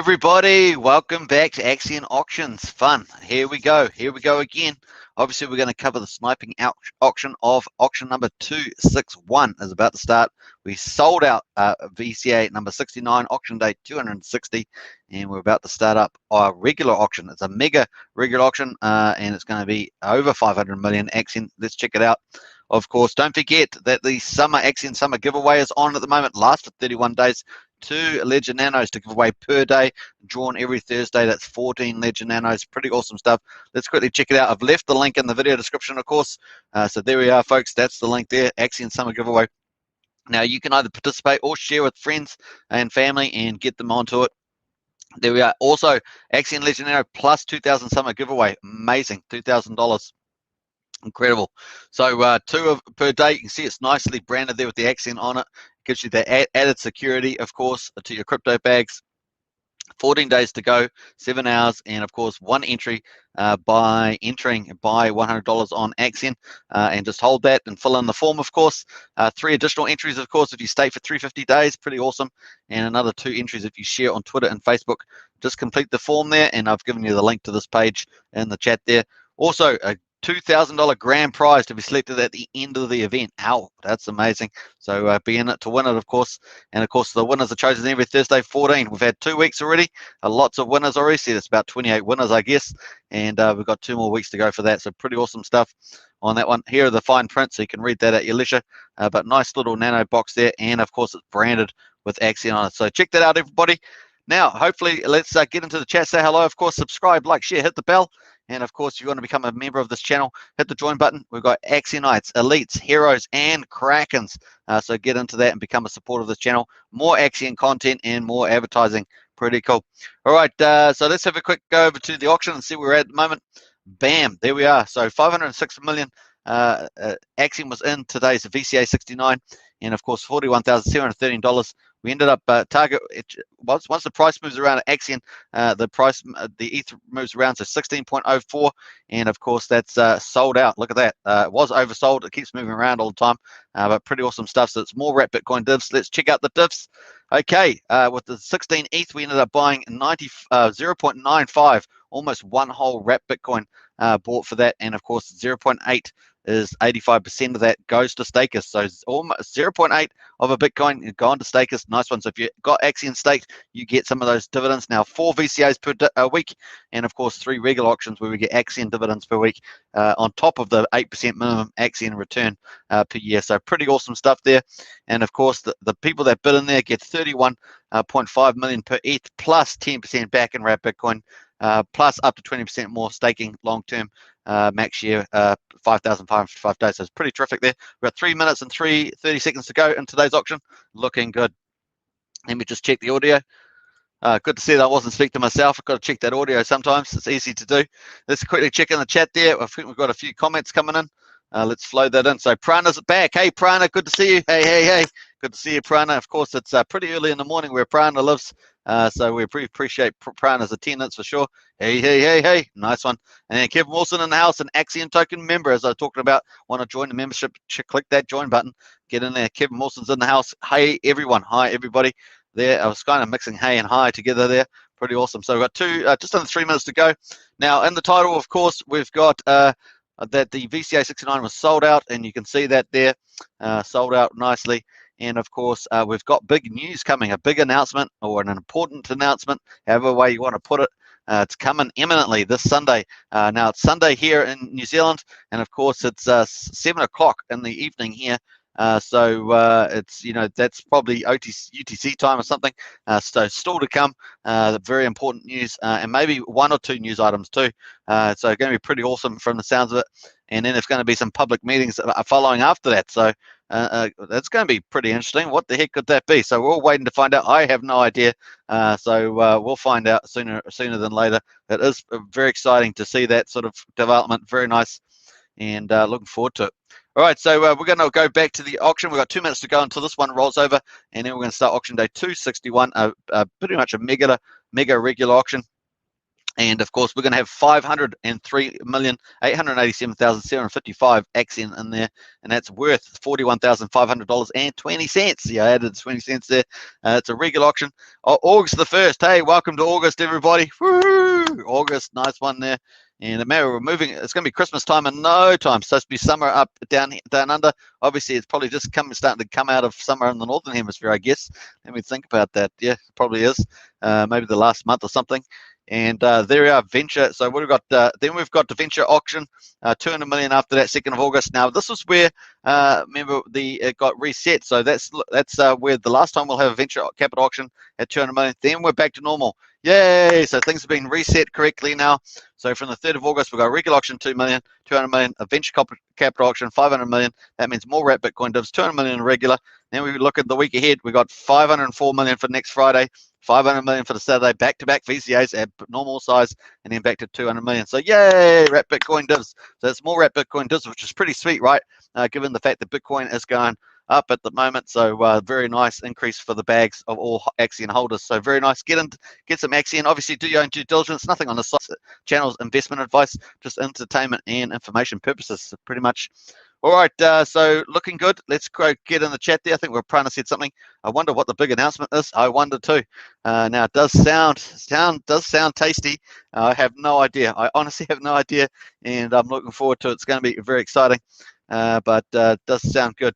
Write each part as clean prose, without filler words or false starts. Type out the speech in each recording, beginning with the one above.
everybody, welcome back to Axion Auctions. Fun. Here we go again. Obviously, we're going to cover the sniping auction of auction number 261 is about to start. We sold out VCA number 69, auction day 260, and we're about to start up our regular auction. It's a mega regular auction, and it's going to be over 500 million Axion. Let's check it out. Of course, don't forget that the summer Axion summer giveaway is on at the moment, lasts for 31 days. 2 Legend Nanos to give away per day, drawn every Thursday. That's 14 Legend Nanos. Pretty awesome stuff. Let's quickly check it out. I've left the link in the video description, of course. So there we are, folks. That's the link there, Axion Summer Giveaway. Now, you can either participate or share with friends and family and get them onto it. There we are. Also, Axion Legend Nano plus 2,000 Summer Giveaway. Amazing. $2,000. Incredible. So 2 per day. You can see it's nicely branded there with the Axion on it. Gives you the added security, of course, to your crypto bags. 14 days to go, 7 hours, and of course 1 entry by $100 on Axion, and just hold that and fill in the form, of course. 3 additional entries, of course, if you stay for 350 days, pretty awesome, and another 2 entries if you share on Twitter and Facebook. Just complete the form there, and I've given you the link to this page in the chat there. Also, a $2,000 grand prize to be selected at the end of the event. Ow, that's amazing. So be in it to win it, of course. And of course, the winners are chosen every Thursday, 14. We've had 2 weeks already. Lots of winners already. See, it's about 28 winners, I guess. And we've got 2 more weeks to go for that. So pretty awesome stuff on that one. Here are the fine print, so you can read that at your leisure. But nice little nano box there. And of course, it's branded with Axion on it. So check that out, everybody. Now, hopefully, let's get into the chat. Say hello, of course, subscribe, like, share, hit the bell. And of course, if you want to become a member of this channel, hit the join button. We've got Axionites, Elites, Heroes, and Krakens. So get into that and become a supporter of this channel. More Axion content and more advertising. Pretty cool. All right, so let's have a quick go over to the auction and see where we're at the moment. Bam, there we are. So 506 million Axion was in today's VCA69, and of course $41,713. We ended up target once the price moves around at Axion, the ETH moves around to 16.04, and of course that's sold out. Look at that. It was oversold. It keeps moving around all the time, but pretty awesome stuff. So it's more wrap Bitcoin divs. Let's check out the divs. Okay, with the 16 ETH, we ended up buying 0.95, almost 1 whole wrap Bitcoin bought for that, and of course 0.8 is 85% of that goes to stakers. So almost 0.8 of a Bitcoin gone to stakers. Nice one. So if you got Axion staked, you get some of those dividends. Now 4 VCAs per week, and of course 3 regular auctions where we get Axion dividends per week on top of the 8% minimum Axion return per year. So pretty awesome stuff there. And of course the people that bid in there get 31.5 million per ETH plus 10% back in wrap Bitcoin, plus up to 20% more staking long term. Max year 5,505 days. So it's pretty terrific there. We've got 3 minutes and 30 seconds to go in today's auction. Looking good. Let me just check the audio. Good to see that I wasn't speaking to myself. I've got to check that audio sometimes. It's easy to do. Let's quickly check in the chat there. I think we've got a few comments coming in. Let's flow that in. So Prana's back. Hey Prana, good to see you. Hey. Good to see you, Prana. Of course, it's pretty early in the morning where Prana lives. So we appreciate Prana's attendance for sure. Hey. Nice one. And then Kevin Wilson in the house, an Axion token member, as I was talking about. Want to join the membership? Click that join button. Get in there. Kevin Wilson's in the house. Hey, everyone. Hi, everybody. There, I was kind of mixing hey and hi together there. Pretty awesome. So we've got just under 3 minutes to go. Now, in the title, of course, we've got that the VCA69 was sold out, and you can see that there, sold out nicely. And of course, we've got big news coming, a big announcement or an important announcement, however way you want to put it. It's coming imminently this Sunday. Now it's Sunday here in New Zealand, and of course it's 7 o'clock in the evening here. So it's, that's probably UTC time or something. So still to come, very important news, and maybe 1 or 2 news items too. So going to be pretty awesome from the sounds of it. And then there's going to be some public meetings following after that. So that's going to be pretty interesting. What the heck could that be? So we're all waiting to find out. I have no idea. So we'll find out sooner than later. It is very exciting to see that sort of development. Very nice, and looking forward to it. All right, so we're going to go back to the auction. We've got 2 minutes to go until this one rolls over, and then we're going to start auction day 261, pretty much a mega regular auction. And of course, we're going to have 503,887,755 Axion in there, and that's worth $41,500.20. Yeah, I added 20 cents there. It's a regular auction. August the 1st. Hey, welcome to August, everybody. Woo! August, nice one there. And we're moving. It's going to be Christmas time in no time. It's supposed to be summer up down under. Obviously, it's probably just starting to come out of summer in the northern hemisphere, I guess. Let me think about that. Yeah, it probably is. Maybe the last month or something. And there we are, venture. So what we've got, then we've got the venture auction, 200 million after that, 2nd of August. Now this is where, remember, it got reset. So that's where the last time we'll have a venture capital auction at 200 million. Then we're back to normal. Yay! So things have been reset correctly now. So from the 3rd of August, we've got a regular auction 2 million, 200 million, a venture capital auction 500 million. That means more wrap Bitcoin divs, 200 million regular. Then we look at the week ahead. We've got 504 million for next Friday. 500 million for the Saturday, back-to-back VCAs at normal size, and then back to 200 million. So yay, wrap Bitcoin divs. So it's more wrap Bitcoin divs, which is pretty sweet, right? Given the fact that Bitcoin is going up at the moment. So very nice increase for the bags of all Axion holders. So very nice. Get some Axion. Obviously, do your own due diligence. Nothing on the channel's investment advice, just entertainment and information purposes. So pretty much. All right, so looking good. Let's go get in the chat there. I think Prana said something. I wonder what the big announcement is. I wonder too. Now it does sound tasty. I have no idea. I honestly have no idea, and I'm looking forward to it. It's going to be very exciting, but it does sound good.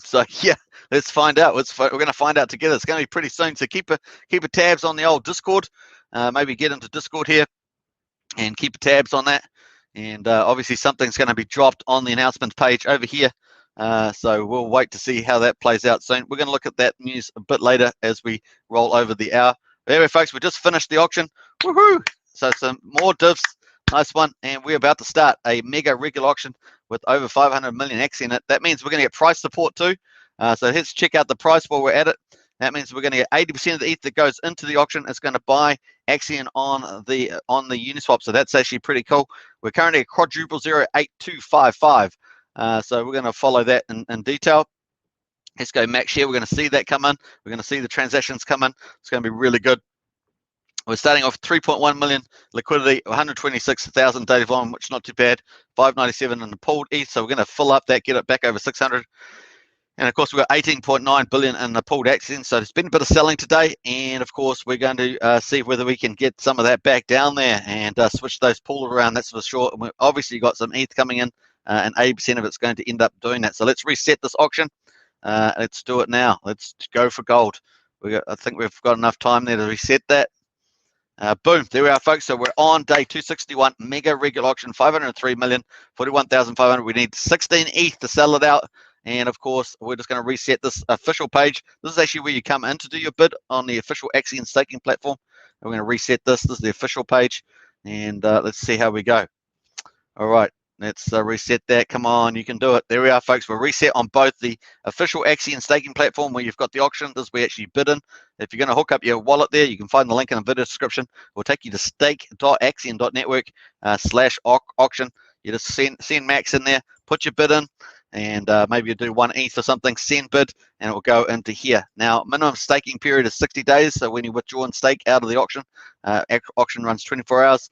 So yeah, let's find out. We're going to find out together. It's going to be pretty soon. So keep a tabs on the old Discord. Maybe get into Discord here and keep tabs on that. And obviously something's going to be dropped on the announcements page over here. So we'll wait to see how that plays out soon. We're going to look at that news a bit later as we roll over the hour. Anyway, folks, we just finished the auction. Woohoo! So some more divs. Nice one. And we're about to start a mega regular auction with over 500 million X in it. That means we're going to get price support too. So let's check out the price while we're at it. That means we're going to get 80% of the ETH that goes into the auction is going to buy Axion on the Uniswap. So that's actually pretty cool. We're currently at quadruple 08255. So we're going to follow that in detail. Let's go max share. We're going to see that come in. We're going to see the transactions come in. It's going to be really good. We're starting off 3.1 million liquidity, 126,000 daily volume, which is not too bad. 597 in the pooled ETH. So we're going to fill up that, get it back over 600. And of course, we've got 18.9 billion in the pooled Axion. So there's been a bit of selling today. And of course, we're going to see whether we can get some of that back down there and switch those pools around. That's for sure. And we've obviously got some ETH coming in, and 80% of it's going to end up doing that. So let's reset this auction. Let's do it now. Let's go for gold. I think we've got enough time there to reset that. Boom, there we are, folks. So we're on day 261, mega regular auction, 503 million, 41,500. We need 16 ETH to sell it out. And of course, we're just going to reset this official page. This is actually where you come in to do your bid on the official Axion staking platform. And we're going to reset this. This is the official page. And let's see how we go. All right, let's reset that. Come on, you can do it. There we are, folks. We're reset on both the official Axion staking platform where you've got the auction. This is where you actually bid in. If you're going to hook up your wallet there, you can find the link in the video description. We'll take you to stake.axion.network/auction. You just send max in there, put your bid in, and maybe you do 1 ETH or something, send bid, and it will go into here. Now, minimum staking period is 60 days. So when you withdraw and stake out of the auction, auction runs 24 hours.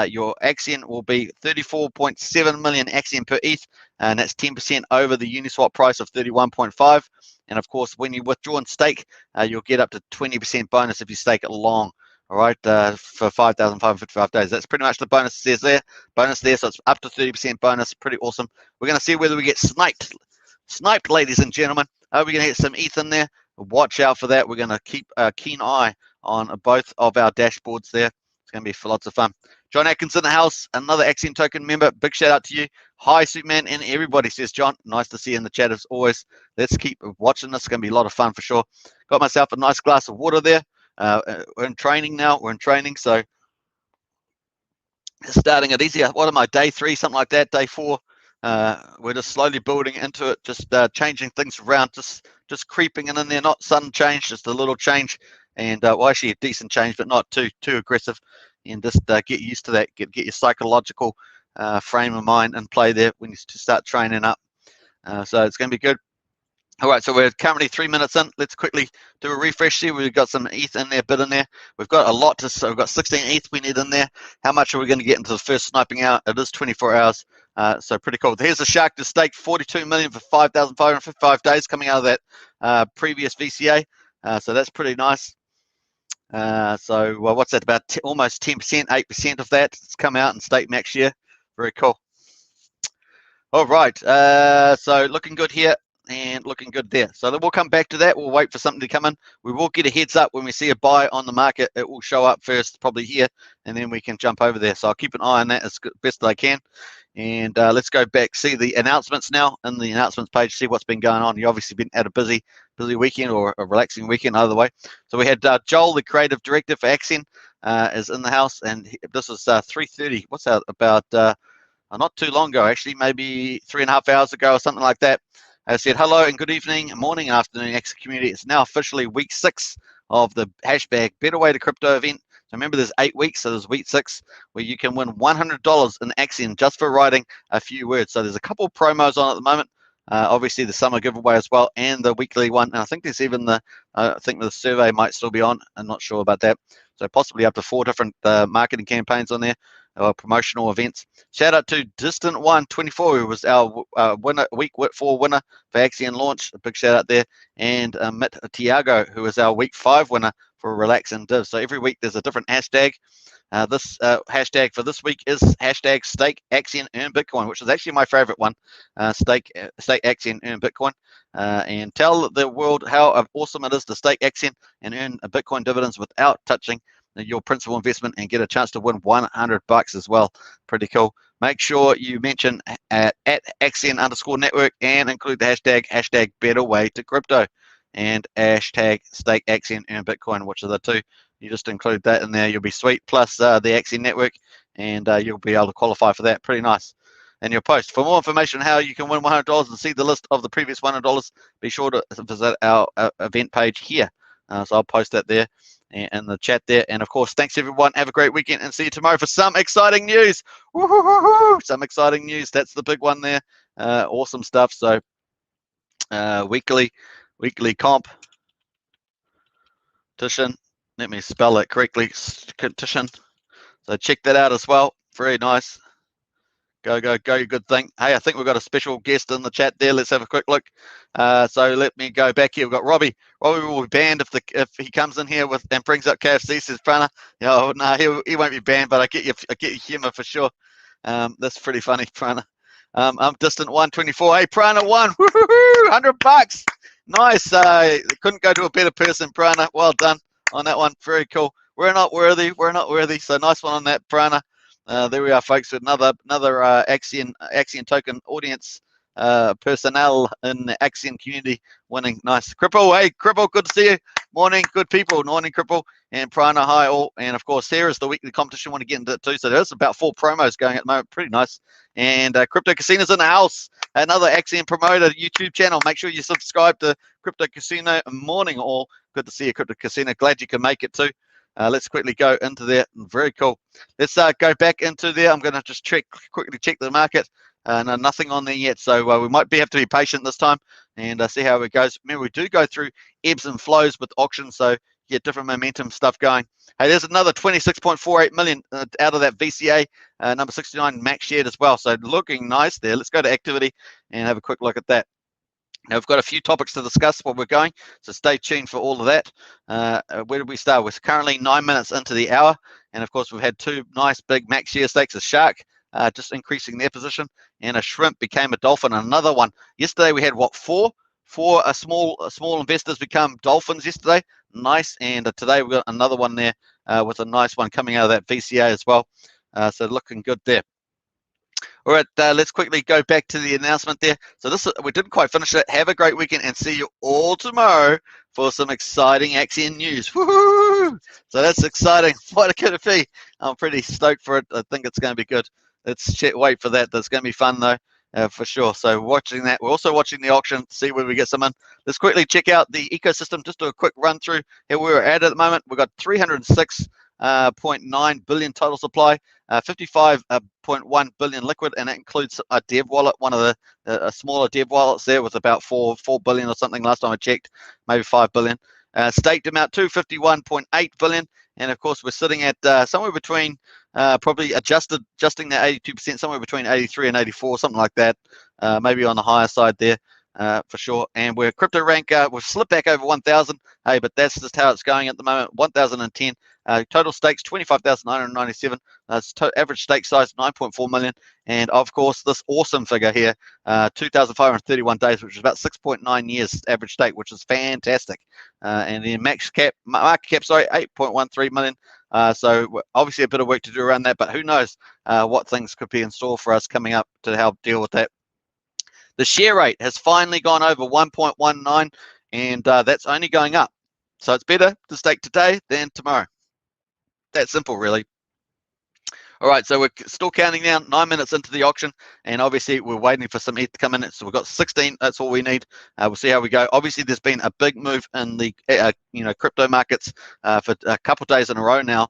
Your Axion will be 34.7 million Axion per ETH, and that's 10% over the Uniswap price of 31.5. And of course, when you withdraw and stake, you'll get up to 20% bonus if you stake it long. All right, for 5,555 days. That's pretty much the bonus there. So it's up to 30% bonus. Pretty awesome. We're going to see whether we get sniped, ladies and gentlemen. Are we going to get some ETH in there? Watch out for that. We're going to keep a keen eye on both of our dashboards there. It's going to be lots of fun. John Atkins in the house, another Axion token member. Big shout out to you. Hi, Superman, and everybody, says John. Nice to see you in the chat as always. Let's keep watching this. It's going to be a lot of fun for sure. Got myself a nice glass of water there. We're in training now. We're in training, so starting it easier. What am I, day 3, something like that, day 4? We're just slowly building into it, just changing things around, just creeping in there. Not sudden change, just a little change, and well, actually a decent change, but not too aggressive. And just get used to that. Get your psychological frame of mind in play there when you start training up. So it's going to be good. All right, so we're currently 3 minutes in. Let's quickly do a refresh here. We've got some ETH in there, bit in there. We've got a lot to, so we've got 16 ETH we need in there. How much are we going to get into the first sniping out? It is 24 hours, so pretty cool. Here's a shark to stake 42 million for 5,555 days coming out of that previous VCA. So that's pretty nice. So what's that, about almost 10%, 8% of that has come out and stake next year. Very cool. All right, so looking good here and looking good there. So then we'll come back to that. We'll wait for something to come in. We will get a heads up when we see a buy on the market. It will show up first, probably here, and then we can jump over there. So I'll keep an eye on that as best as I can. And let's go back, see the announcements now in the announcements page, see what's been going on. You've obviously been at a busy weekend or a relaxing weekend, either way. So we had Joel, the creative director for Axion, is in the house, and this is 3:30. What's that about? Not too long ago, actually, maybe 3.5 hours ago or something like that. I said, hello and good evening, morning, afternoon, Axion community. It's now officially week 6 of the hashtag Better Way to Crypto event. So remember, there's 8 weeks, so there's week 6 where you can win $100 in Axion just for writing a few words. So there's a couple of promos on at the moment. Obviously, the summer giveaway as well, and the weekly one. And I think there's even I think the survey might still be on. I'm not sure about that. So possibly up to 4 different marketing campaigns on there, or promotional events. Shout out to Distant One 24, who was our winner, week 4 winner for Axion launch. A big shout out there. And Mitt Tiago, who was our week 5 winner for Relax and Div. So every week there's a different hashtag. This hashtag for this week is hashtag Stake Axion Earn Bitcoin, which is actually my favorite one. Stake Axion Earn Bitcoin, and tell the world how awesome it is to stake Axion and earn a Bitcoin dividends without touching your principal investment and get a chance to win $100 as well. Pretty cool. Make sure you mention at Axion_network and include the hashtag Better Way to Crypto and hashtag Stake Axion Earn Bitcoin, which are the two. You just include that in there, you'll be sweet, plus the Axion network, and you'll be able to qualify for that. Pretty nice. And your post. For more information on how you can win $100 and see the list of the previous $100, be sure to visit our event page here. So I'll post that there in the chat there. And of course, thanks everyone. Have a great weekend and see you tomorrow for some exciting news. Woo-hoo-hoo-hoo! Some exciting news. That's the big one there. Awesome stuff. So weekly competition. Let me spell it correctly. Competition. So check that out as well. Very nice. Go, good thing. Hey, I think we've got a special guest in the chat there. Let's have a quick look. So let me go back here. We've got Robbie. Robbie will be banned if he comes in here and brings up KFC, says Prana. No, he won't be banned, but I get your humor for sure. That's pretty funny, Prana. I'm Distant 124. Hey, Prana won. Woo-hoo-hoo! $100. Nice. Couldn't go to a better person, Prana. Well done on that one. Very cool. We're not worthy. So nice one on that, Prana. There we are, folks, with another Axion token audience personnel in the Axion community winning. Nice. Cripple, hey, Cripple, good to see you. Morning, good people. Morning, Cripple. And Prana, hi all. And of course, here is the weekly competition. I want to get into it too. So there's about 4 promos going at the moment. Pretty nice. And Crypto Casino's in the house. Another Axion promoter YouTube channel. Make sure you subscribe to Crypto Casino. Morning all. Good to see you, Crypto Casino. Glad you can make it too. Let's quickly go into there. Very cool. Let's go back into there. I'm going to just quickly check the market. No, nothing on there yet, so we might have to be patient this time and see how it goes. Remember, we do go through ebbs and flows with auctions, so you get different momentum stuff going. Hey, there's another 26.48 million out of that VCA number 69 max shared as well, so looking nice there. Let's go to activity and have a quick look at that. Now, we've got a few topics to discuss while we're going, so stay tuned for all of that. Where did we start? We're currently 9 minutes into the hour, and of course, we've had 2 nice big max share stakes. A shark just increasing their position, and a shrimp became a dolphin. Another one. Yesterday, we had, what, 4 small investors become dolphins yesterday. Nice, and today we've got another one there with a nice one coming out of that VCA as well. So looking good there. All right, let's quickly go back to the announcement there. So we didn't quite finish it. Have a great weekend and see you all tomorrow for some exciting Axion news. Woohoo! So that's exciting. What could it be? I'm pretty stoked for it. I think it's going to be good. Let's wait for that. That's going to be fun though, for sure. So watching that. We're also watching the auction, see where we get some in. Let's quickly check out the ecosystem. Just do a quick run through here where we're at the moment. We've got 306 55.9 billion total supply, 55.1 billion liquid, and that includes a dev wallet, one of the smaller dev wallets there with about 4 billion or something last time I checked, maybe 5 billion. Staked amount 251.8 billion, and of course we're sitting at somewhere between probably adjusting that 82%, somewhere between 83 and 84, something like that, maybe on the higher side there. For sure, and we're crypto rank. We've slipped back over 1,000. Hey, but that's just how it's going at the moment. 1,010. Total stakes 25,997. Average stake size 9.4 million, and of course this awesome figure here, 2,531 days, which is about 6.9 years average stake, which is fantastic. And the market cap, sorry, 8.13 million. So obviously a bit of work to do around that, but who knows what things could be in store for us coming up to help deal with that. The share rate has finally gone over 1.19, and that's only going up. So it's better to stake today than tomorrow. That simple, really. All right, so we're still counting down, 9 minutes into the auction, and obviously we're waiting for some ETH to come in. So we've got 16. That's all we need. We'll see how we go. Obviously, there's been a big move in the crypto markets for a couple of days in a row now.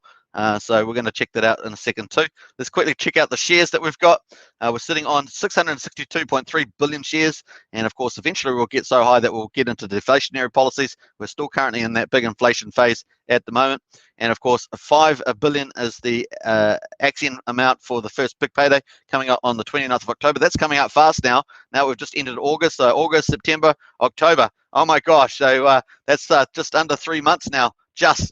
So we're going to check that out in a second too. Let's quickly check out the shares that we've got. We're sitting on 662.3 billion shares, and of course eventually we'll get so high that we'll get into deflationary policies. We're still currently in that big inflation phase at the moment, and of course 5 billion is the Axion amount for the first big payday coming up on the 29th of October. That's coming out fast now. Now we've just entered August, so August, September, October. Oh my gosh, so that's just under 3 months now.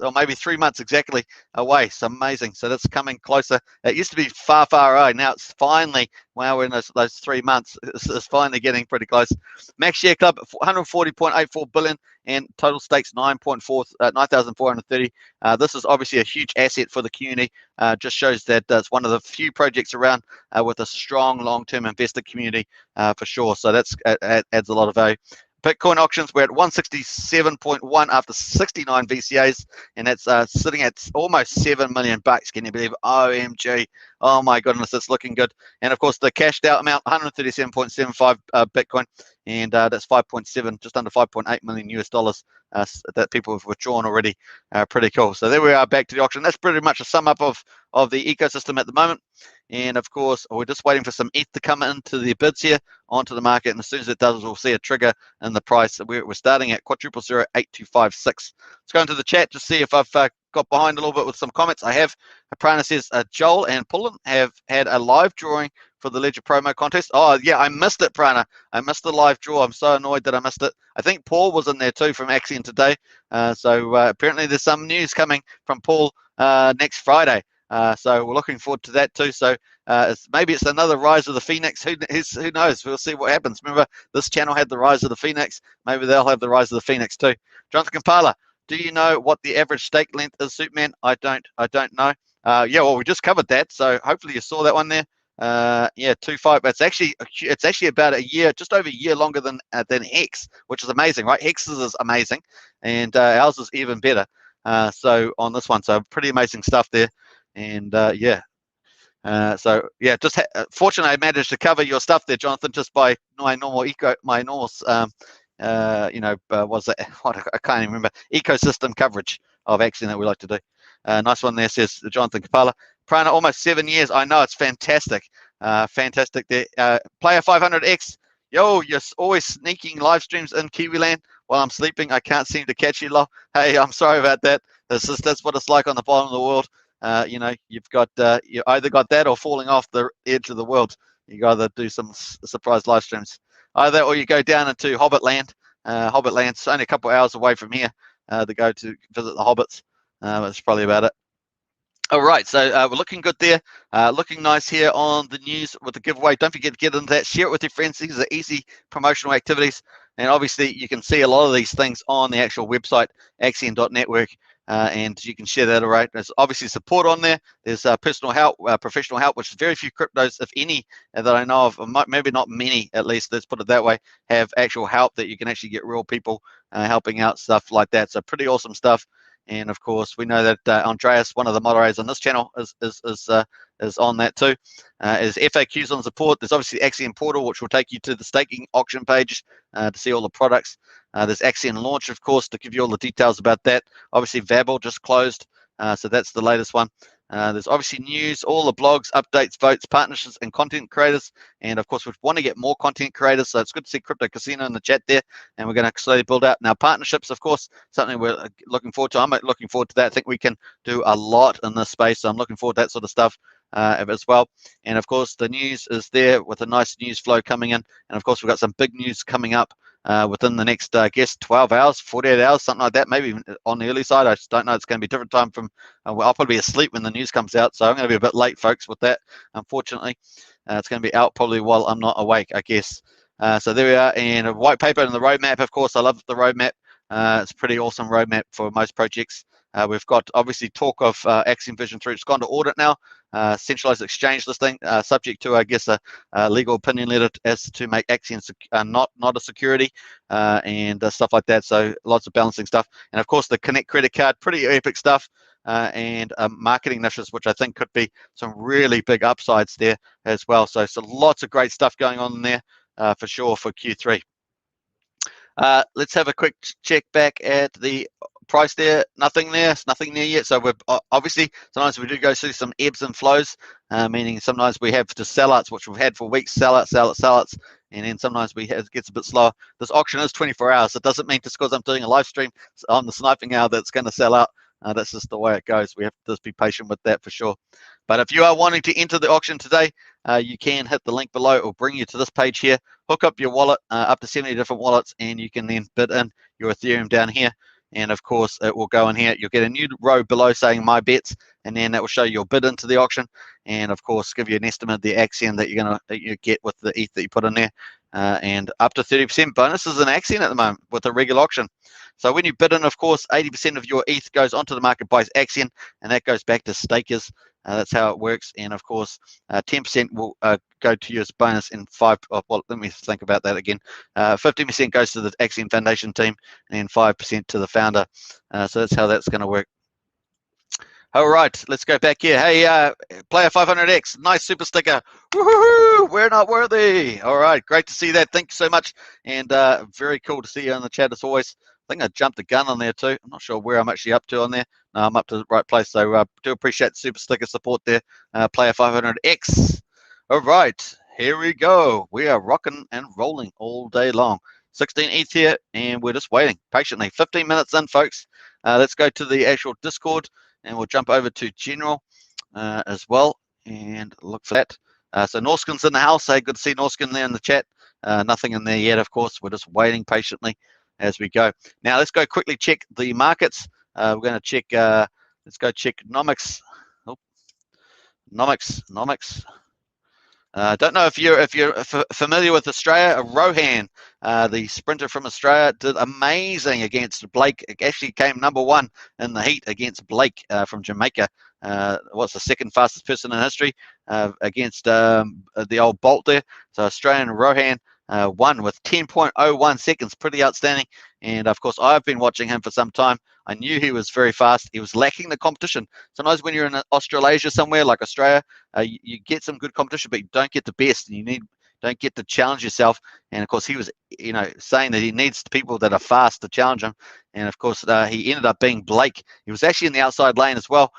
Or maybe 3 months exactly away. So amazing. So that's coming closer. It used to be far, far away. Now it's finally, wow, we're in those 3 months. It's finally getting pretty close. Max Share Club, 140.84 billion, and total stakes 9,430. This is obviously a huge asset for the community. Just shows that it's one of the few projects around with a strong long-term investor community for sure. So that's adds a lot of value. Bitcoin auctions, we're at 167.1 after 69 VCAs, and that's sitting at almost $7 million. Can you believe it? OMG. Oh my goodness, it's looking good. And of course, the cashed out amount, 137.75 Bitcoin, and that's 5.7, just under 5.8 million US dollars that people have withdrawn already. Pretty cool. So there we are, back to the auction. That's pretty much a sum up of the ecosystem at the moment. And of course, we're just waiting for some ETH to come into the bids here onto the market, and as soon as it does, we'll see a trigger in the price. We're starting at 400,8256. Let's go into the chat to see if I've got behind a little bit with some comments. I have. Prana says Joel and Pullen have had a live drawing for the Ledger promo contest. Oh yeah, I missed it, Prana. I missed the live draw. I'm so annoyed that I missed it. I think Paul was in there too from Axion today. So apparently there's some news coming from Paul next Friday. So we're looking forward to that too. So maybe it's another Rise of the Phoenix. Who knows? We'll see what happens. Remember, this channel had the Rise of the Phoenix. Maybe they'll have the Rise of the Phoenix too. Jonathan Kampala, do you know what the average stake length is, Superman? I don't know. Yeah, well, we just covered that. So hopefully you saw that one there. Yeah, 2.5. It's actually about a year, just over a year longer than Hex, which is amazing, right? Hex's is amazing, and ours is even better. So on this one, so pretty amazing stuff there. And yeah, so yeah, just fortunately I managed to cover your stuff there, Jonathan, just by my normal was it what I can't even remember, ecosystem coverage of Axion that we like to do. Nice one there, says Jonathan Kapala. Prana, almost 7 years. I know, it's fantastic. Fantastic there. Player 500X, yo, you're always sneaking live streams in Kiwiland while I'm sleeping. I can't seem to catch you, lol. Hey, I'm sorry about that. That's what it's like on the bottom of the world. You know, you've got you either got that or falling off the edge of the world. You either do some surprise live streams, either, or you go down into Hobbitland. Hobbitland's only a couple of hours away from here to go to visit the hobbits. That's probably about it. All right, so we're looking good there. Looking nice here on the news with the giveaway. Don't forget to get into that. Share it with your friends. These are easy promotional activities. And obviously, you can see a lot of these things on the actual website, axion.network. And you can share that, all right. There's obviously support on there. There's personal help, professional help, which is very few cryptos, if any, that I know of. Maybe not many, at least. Let's put it that way. Have actual help that you can actually get real people helping out, stuff like that. So pretty awesome stuff. And of course, we know that Andreas, one of the moderators on this channel, is on that too. There's FAQs on support. There's obviously the Axion portal, which will take you to the staking auction page to see all the products. There's Axion launch, of course, to give you all the details about that. Obviously, Vabel just closed. So that's the latest one. There's obviously news, all the blogs, updates, votes, partnerships, and content creators. And of course, we want to get more content creators. So it's good to see Crypto Casino in the chat there. And we're going to slowly build out now partnerships, of course, something we're looking forward to. I'm looking forward to that. I think we can do a lot in this space. So I'm looking forward to that sort of stuff as well. And of course, the news is there with a nice news flow coming in. And of course, we've got some big news coming up within the next, I guess, 12 hours, 48 hours, something like that, maybe on the early side. I just don't know. It's going to be a different time from, well, I'll probably be asleep when the news comes out, so I'm going to be a bit late, folks, with that, unfortunately. It's going to be out probably while I'm not awake, I guess. So there we are, and a white paper and the roadmap, of course. I love the roadmap. It's a pretty awesome roadmap for most projects. We've got, obviously, talk of Axion Vision 3. It's gone to audit now. Centralized exchange listing, subject to, I guess, a legal opinion letter as to make Axion not a security and stuff like that. So lots of balancing stuff. And of course, the Connect credit card, pretty epic stuff. And marketing niches, which I think could be some really big upsides there as well. So lots of great stuff going on in there for sure for Q3. Let's have a quick check back at the price there. Nothing there. It's nothing there yet. So we're obviously sometimes we do go through some ebbs and flows, meaning sometimes we have just sellouts, which we've had for weeks, sellouts, and then sometimes it gets a bit slower. This auction is 24 hours. It doesn't mean just because I'm doing a live stream on the sniping hour that it's going to sell out. That's just the way it goes. We have to just be patient with that for sure. But if you are wanting to enter the auction today, you can hit the link below. It will bring you to this page here. Hook up your wallet, up to 70 different wallets, and you can then bid in your Ethereum down here. And of course, it will go in here. You'll get a new row below saying my bets, and then that will show your bid into the auction. And of course, give you an estimate of the Axion that you get with the ETH that you put in there. And up to 30% bonuses in Axion at the moment with a regular auction. So when you bid in, of course, 80% of your ETH goes onto the market by Axion, and that goes back to stakers. That's how it works. And of course, 10% will go to you as bonus in well, let me think about that again. 15% goes to the Axion Foundation team, and 5% to the founder. So that's how that's going to work. All right, let's go back here. Hey, Player 500X, nice super sticker. Woohoo! We're not worthy. All right, great to see that. Thank you so much, and very cool to see you in the chat as always. I think I jumped the gun on there too. I'm not sure where I'm actually up to on there. No, I'm up to the right place. So do appreciate the super sticker support there, Player 500X. All right, here we go. We are rocking and rolling all day long. 16 ETH here, and we're just waiting patiently. 15 minutes in, folks. Let's go to the actual Discord, and we'll jump over to General as well and look for that. So Norskin's in the house. Hey, good to see Norskin there in the chat. Nothing in there yet, of course. We're just waiting patiently as we go. Now let's go quickly check the markets. We're going to check. Let's go check Nomics. Oh, Nomics. Don't know if you're familiar with Australia. Rohan, the sprinter from Australia, did amazing against Blake. It actually came #1 in the heat against Blake from Jamaica. What's the second fastest person in history against the old Bolt there. So Australian Rohan won with 10.01 seconds. Pretty outstanding. And of course, I've been watching him for some time. I knew he was very fast. He was lacking the competition. Sometimes when you're in Australasia somewhere like Australia, you get some good competition, but you don't get the best. And you don't get to challenge yourself. And of course, he was, saying that he needs people that are fast to challenge him. And of course, he ended up being Blake. He was actually in the outside lane as well.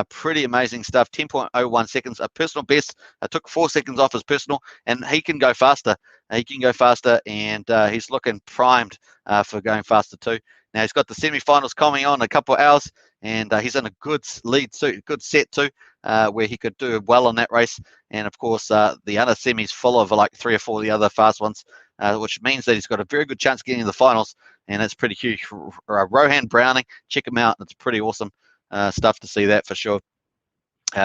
Pretty amazing stuff. 10.01 seconds, a personal best. Took 4 seconds off his personal, and he can go faster. He can go faster, and he's looking primed for going faster too. Now he's got the semi-finals coming on in a couple of hours, and he's in a good lead too, good set too, where he could do well in that race. And of course, the other semis full of like 3 or 4 of the other fast ones, which means that he's got a very good chance of getting to the finals, and it's pretty huge. Rohan Browning, check him out. It's pretty awesome stuff to see that for sure.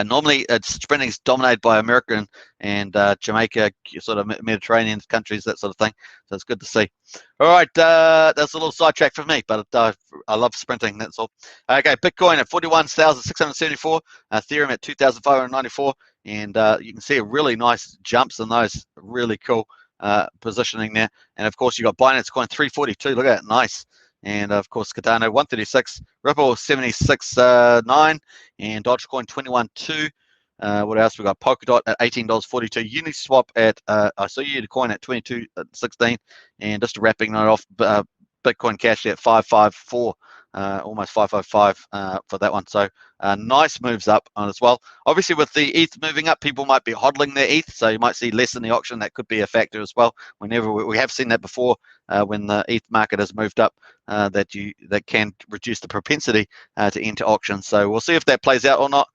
Normally, sprinting is dominated by American and Jamaica, sort of Mediterranean countries, that sort of thing. So it's good to see. All right, that's a little sidetrack for me, but I love sprinting. That's all. Okay, Bitcoin at 41,674, Ethereum at 2,594, and you can see a really nice jumps in those. Really cool positioning there. And of course, you got Binance Coin 342. Look at that, nice. And of course, Cardano 136, Ripple 76.9, and Dogecoin 21.2. What else? We got Polkadot at $18.42, Uniswap at I saw Ucoin at 22.16, and just wrapping that off, Bitcoin Cash at 554. almost 505 for that one. So nice moves up on as well. Obviously, with the ETH moving up, people might be hodling their ETH, so you might see less in the auction. That could be a factor as well. Whenever we have seen that before, when the ETH market has moved up, that can reduce the propensity to enter auctions. So we'll see if that plays out or not.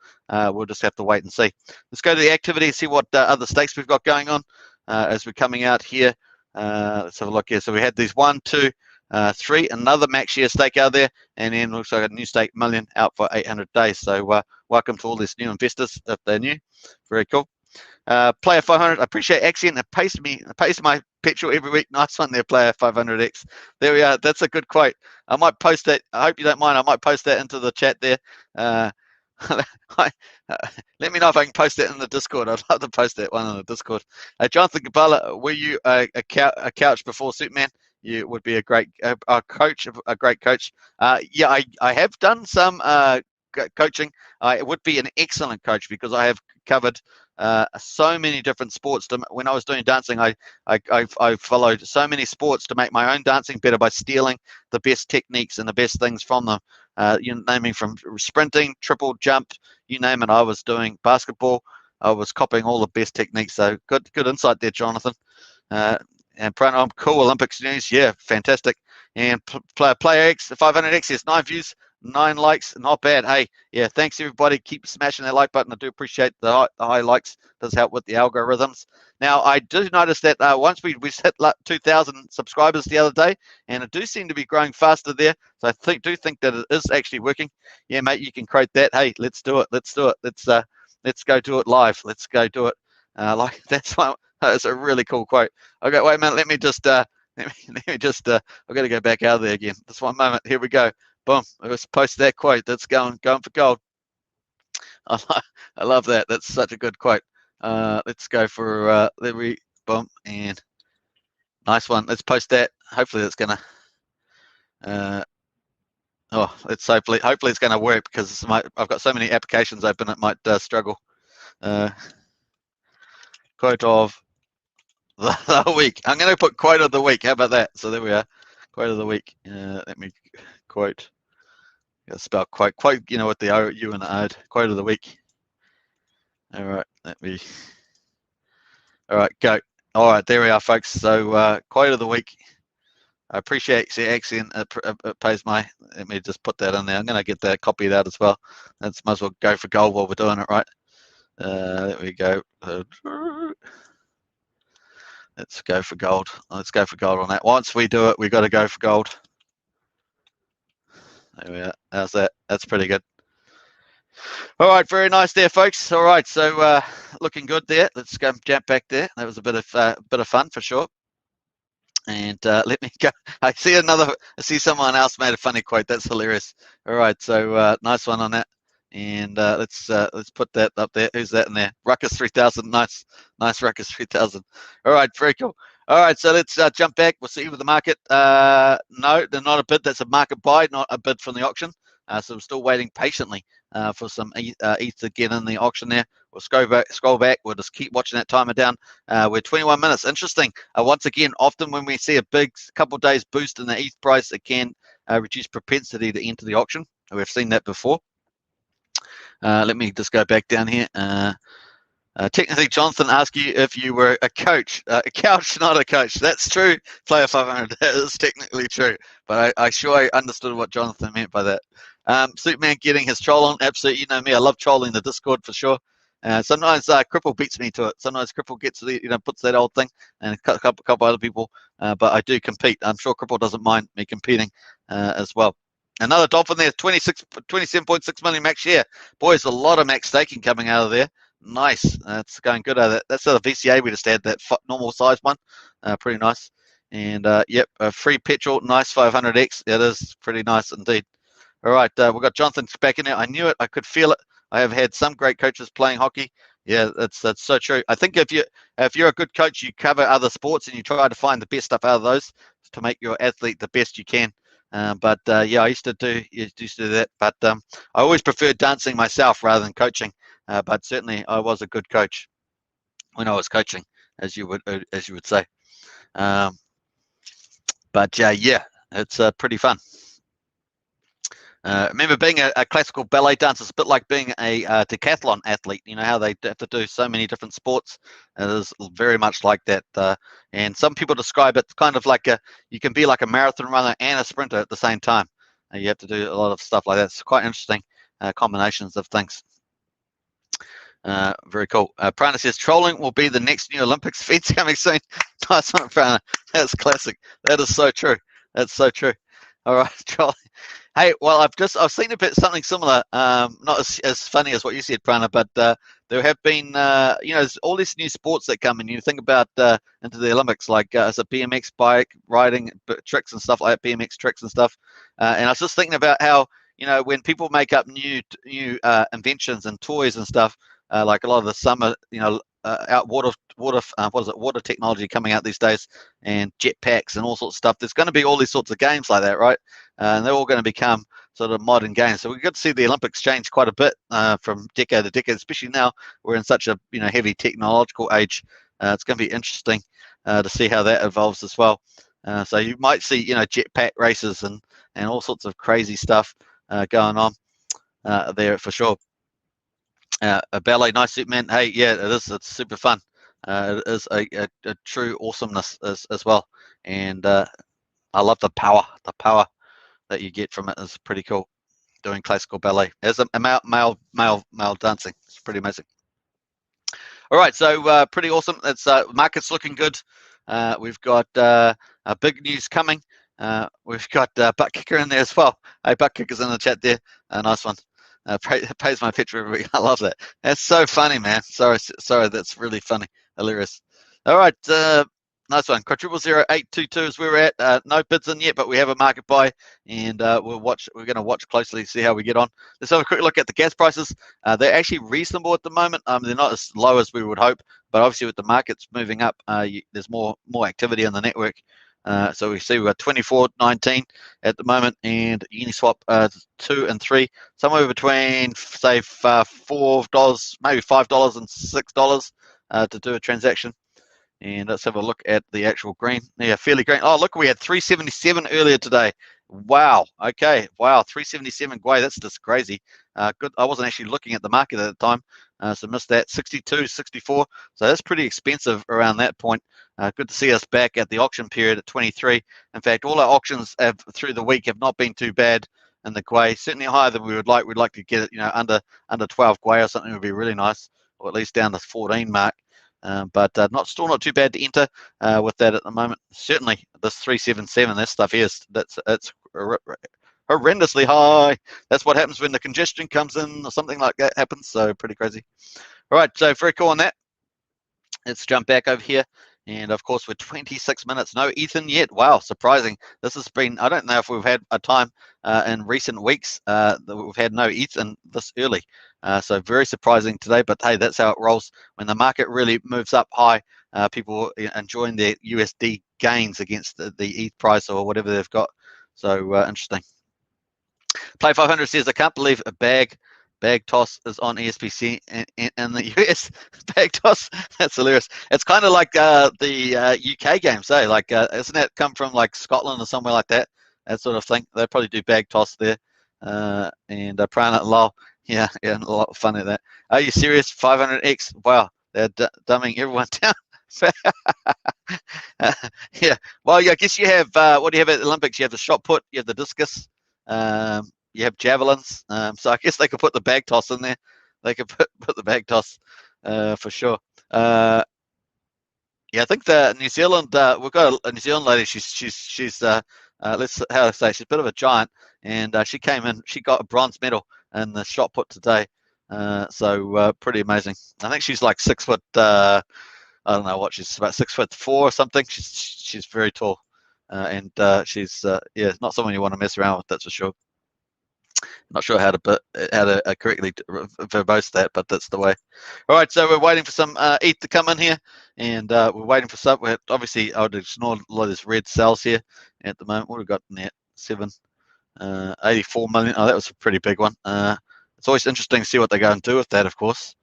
We'll just have to wait and see. Let's go to the activity, see what other stakes we've got going on as we're coming out here. Let's have a look here. So we had these 1, 2, 3, another max share stake out there, and then looks like a new stake million out for 800 days. So welcome to all these new investors if they're new. Very cool. Player 500, I appreciate Axion. It pays my petrol every week. Nice one there, Player 500X. There we are. That's a good quote. I might post that. I hope you don't mind. I might post that into the chat there. Let me know if I can post that in the Discord. I'd love to post that one in the Discord. Jonathan Gabala, were you a couch before Superman? You would be a great coach, a great coach. Yeah, I have done some coaching. I would be an excellent coach because I have covered so many different sports. When I was doing dancing, I followed so many sports to make my own dancing better by stealing the best techniques and the best things from them. Naming from sprinting, triple jump, you name it. I was doing basketball. I was copying all the best techniques. So good insight there, Jonathan. And cool Olympics news, yeah, fantastic. And Player X 500X has 9 views, 9 likes, not bad. Hey, yeah, thanks everybody. Keep smashing that like button. I do appreciate the high likes. Does help with the algorithms. Now I do notice that once we hit 2,000 subscribers the other day, and it do seem to be growing faster there. So I do think that it is actually working. Yeah, mate, you can create that. Hey, let's do it. Let's do it. Let's go do it live. Let's go do it. Like that's one. That's a really cool quote. Okay, wait a minute. Let me just. I've got to go back out of there again. Just one moment. Here we go. Boom. Let's post that quote. That's going for gold. I love that. That's such a good quote. Let's go for boom, and nice one. Let's post that. Hopefully that's gonna. Let's hopefully it's gonna work because I've got so many applications open. It might struggle. Quote of the week. I'm going to put quote of the week. How about that? So there we are. Quote of the week. Let me quote. Spell quote. Quote, you know, with the O, U, and the O. Quote of the week. All right. All right, go. All right, there we are, folks. So quote of the week. I appreciate Axion. It pays my. Let me just put that in there. I'm going to get that, copy that as well. Let's might as well go for gold while we're doing it, right? There we go. Let's go for gold. Let's go for gold on that. Once we do it, we've got to go for gold. There we are. How's that? That's pretty good. All right, very nice there, folks. All right, so looking good there. Let's go jump back there. That was a bit of fun for sure. And let me go. I see someone else made a funny quote. That's hilarious. All right, so nice one on that. And let's put that up there. Who's that in there? Ruckus 3000. Nice Ruckus 3000. All right, very cool. All right, so let's jump back. We'll see with the market. No, they're not a bid. That's a market buy, not a bid from the auction. So we're still waiting patiently for some ETH to get in the auction there. We'll scroll back. We'll just keep watching that timer down. We're 21 minutes. Interesting. Once again, often when we see a big couple of days boost in the ETH price, it can reduce propensity to enter the auction. We've seen that before. Let me just go back down here. Technically, Jonathan asked you if you were a coach. A couch, not a coach. That's true, Player 500. That is technically true. But I sure understood what Jonathan meant by that. Superman getting his troll on. Absolutely. You know me. I love trolling the Discord for sure. Sometimes Cripple beats me to it. Sometimes Cripple gets puts that old thing, and a couple other people. But I do compete. I'm sure Cripple doesn't mind me competing as well. Another dolphin there, 27.6 million max share. Boys, a lot of max staking coming out of there. Nice. That's going good out of that. That's the VCA we just had, that normal size one. Pretty nice. And yep, free petrol, nice 500X. It is pretty nice indeed. All right, we've got Jonathan back in there. I knew it. I could feel it. I have had some great coaches playing hockey. Yeah, that's so true. I think if you're a good coach, you cover other sports and you try to find the best stuff out of those to make your athlete the best you can. But yeah, I used to do that. But I always preferred dancing myself rather than coaching. But certainly, I was a good coach when I was coaching, as you would say. But yeah, it's pretty fun. Remember being a classical ballet dancer is a bit like being a decathlon athlete. You know how they have to do so many different sports. It is very much like that. And some people describe it kind of like you can be like a marathon runner and a sprinter at the same time. You have to do a lot of stuff like that. It's quite interesting combinations of things. Very cool. Prana says trolling will be the next new Olympics. Feeds coming soon. Nice one, Prana. That's classic. That is so true. That's so true. All right, trolling. Hey, well, I've seen a bit something similar. Not as funny as what you said, Prana, but there have been you know, all these new sports that come in. You think about into the Olympics, like as a BMX bike riding tricks and stuff like that, BMX tricks and stuff. And I was just thinking about how, you know, when people make up new inventions and toys and stuff, like a lot of the summer, you know, out water technology coming out these days, and jetpacks and all sorts of stuff. There's going to be all these sorts of games like that, right? And they're all going to become sort of modern games. So we get to see the Olympics change quite a bit from decade to decade, especially now we're in such a, you know, heavy technological age. It's going to be interesting to see how that evolves as well. So you might see, you know, jetpack races and all sorts of crazy stuff going on there for sure. A ballet nice suit, man. Hey, yeah, it is. It's super fun. It is a true awesomeness as well, and I love the power that you get from it. Is pretty cool. Doing classical ballet as a male dancing. It's pretty amazing. All right, so pretty awesome. It's market's looking good. We've got big news coming. We've got Butt Kicker in there as well. Hey, Butt Kicker's in the chat there. Nice one. Pays my picture every week. I love that. That's so funny, man. Sorry, that's really funny, hilarious. All right, nice one. Quadruple 0822 is where we're at. No bids in yet, but we have a market buy, and we're going to watch closely, see how we get on. Let's have a quick look at the gas prices. They're actually reasonable at the moment. They're not as low as we would hope, but obviously with the markets moving up, there's more activity on the network. So we see we've got 24.19 at the moment, and Uniswap 2 and 3, somewhere between say $4, maybe $5 and $6 to do a transaction. And let's have a look at the actual green. Yeah, fairly green. Oh, look, we had 377 earlier today. Wow. Okay. Wow. 377 Gwei. That's just crazy. Good. I wasn't actually looking at the market at the time, so missed that. 62, 64. So that's pretty expensive around that point. Good to see us back at the auction period at 23. In fact, all our auctions through the week have not been too bad in the Gwei. Certainly higher than we would like. We'd like to get it, you know, under 12 Gwei or something would be really nice, or at least down the 14 mark. But still not too bad to enter with that at the moment. Certainly this 377, this stuff here, it's horrendously high. That's what happens when the congestion comes in or something like that happens. So pretty crazy. All right, so very cool on that. Let's jump back over here. And of course, we're 26 minutes, no Ethan yet. Wow, surprising. This has been, I don't know if we've had a time in recent weeks that we've had no Ethan this early. So very surprising today, but hey, that's how it rolls. When the market really moves up high, people enjoying their USD gains against the ETH price or whatever they've got. So interesting. Play 500 says, I can't believe a bag toss is on ESPC in the US. Bag toss, that's hilarious. It's kind of like the UK games, eh? Like, isn't that come from like Scotland or somewhere like that? That sort of thing. They probably do bag toss there. And Prana lol. Yeah, a lot of fun at that. Are you serious? 500x? Wow, they're dumbing everyone down. Yeah. Well, yeah, I guess you have. What do you have at the Olympics? You have the shot put. You have the discus. You have javelins. So I guess they could put the bag toss in there. They could put the bag toss for sure. Yeah, I think the New Zealand. We've got a New Zealand lady. She's let's how to say, she's a bit of a giant, and she came in. She got a bronze medal in the shot put today. So pretty amazing. I think she's like 6 foot. I don't know what she's about 6'4" or something. She's very tall, and she's yeah, not someone you want to mess around with. That's for sure. Not sure how to correctly verbose that, but that's the way. All right, so we're waiting for some ETH to come in here, and we're waiting for some. Obviously, I would ignore a lot of this red cells here at the moment. What have we got in there? 84 million. Oh, that was a pretty big one. It's always interesting to see what they go and do with that, of course.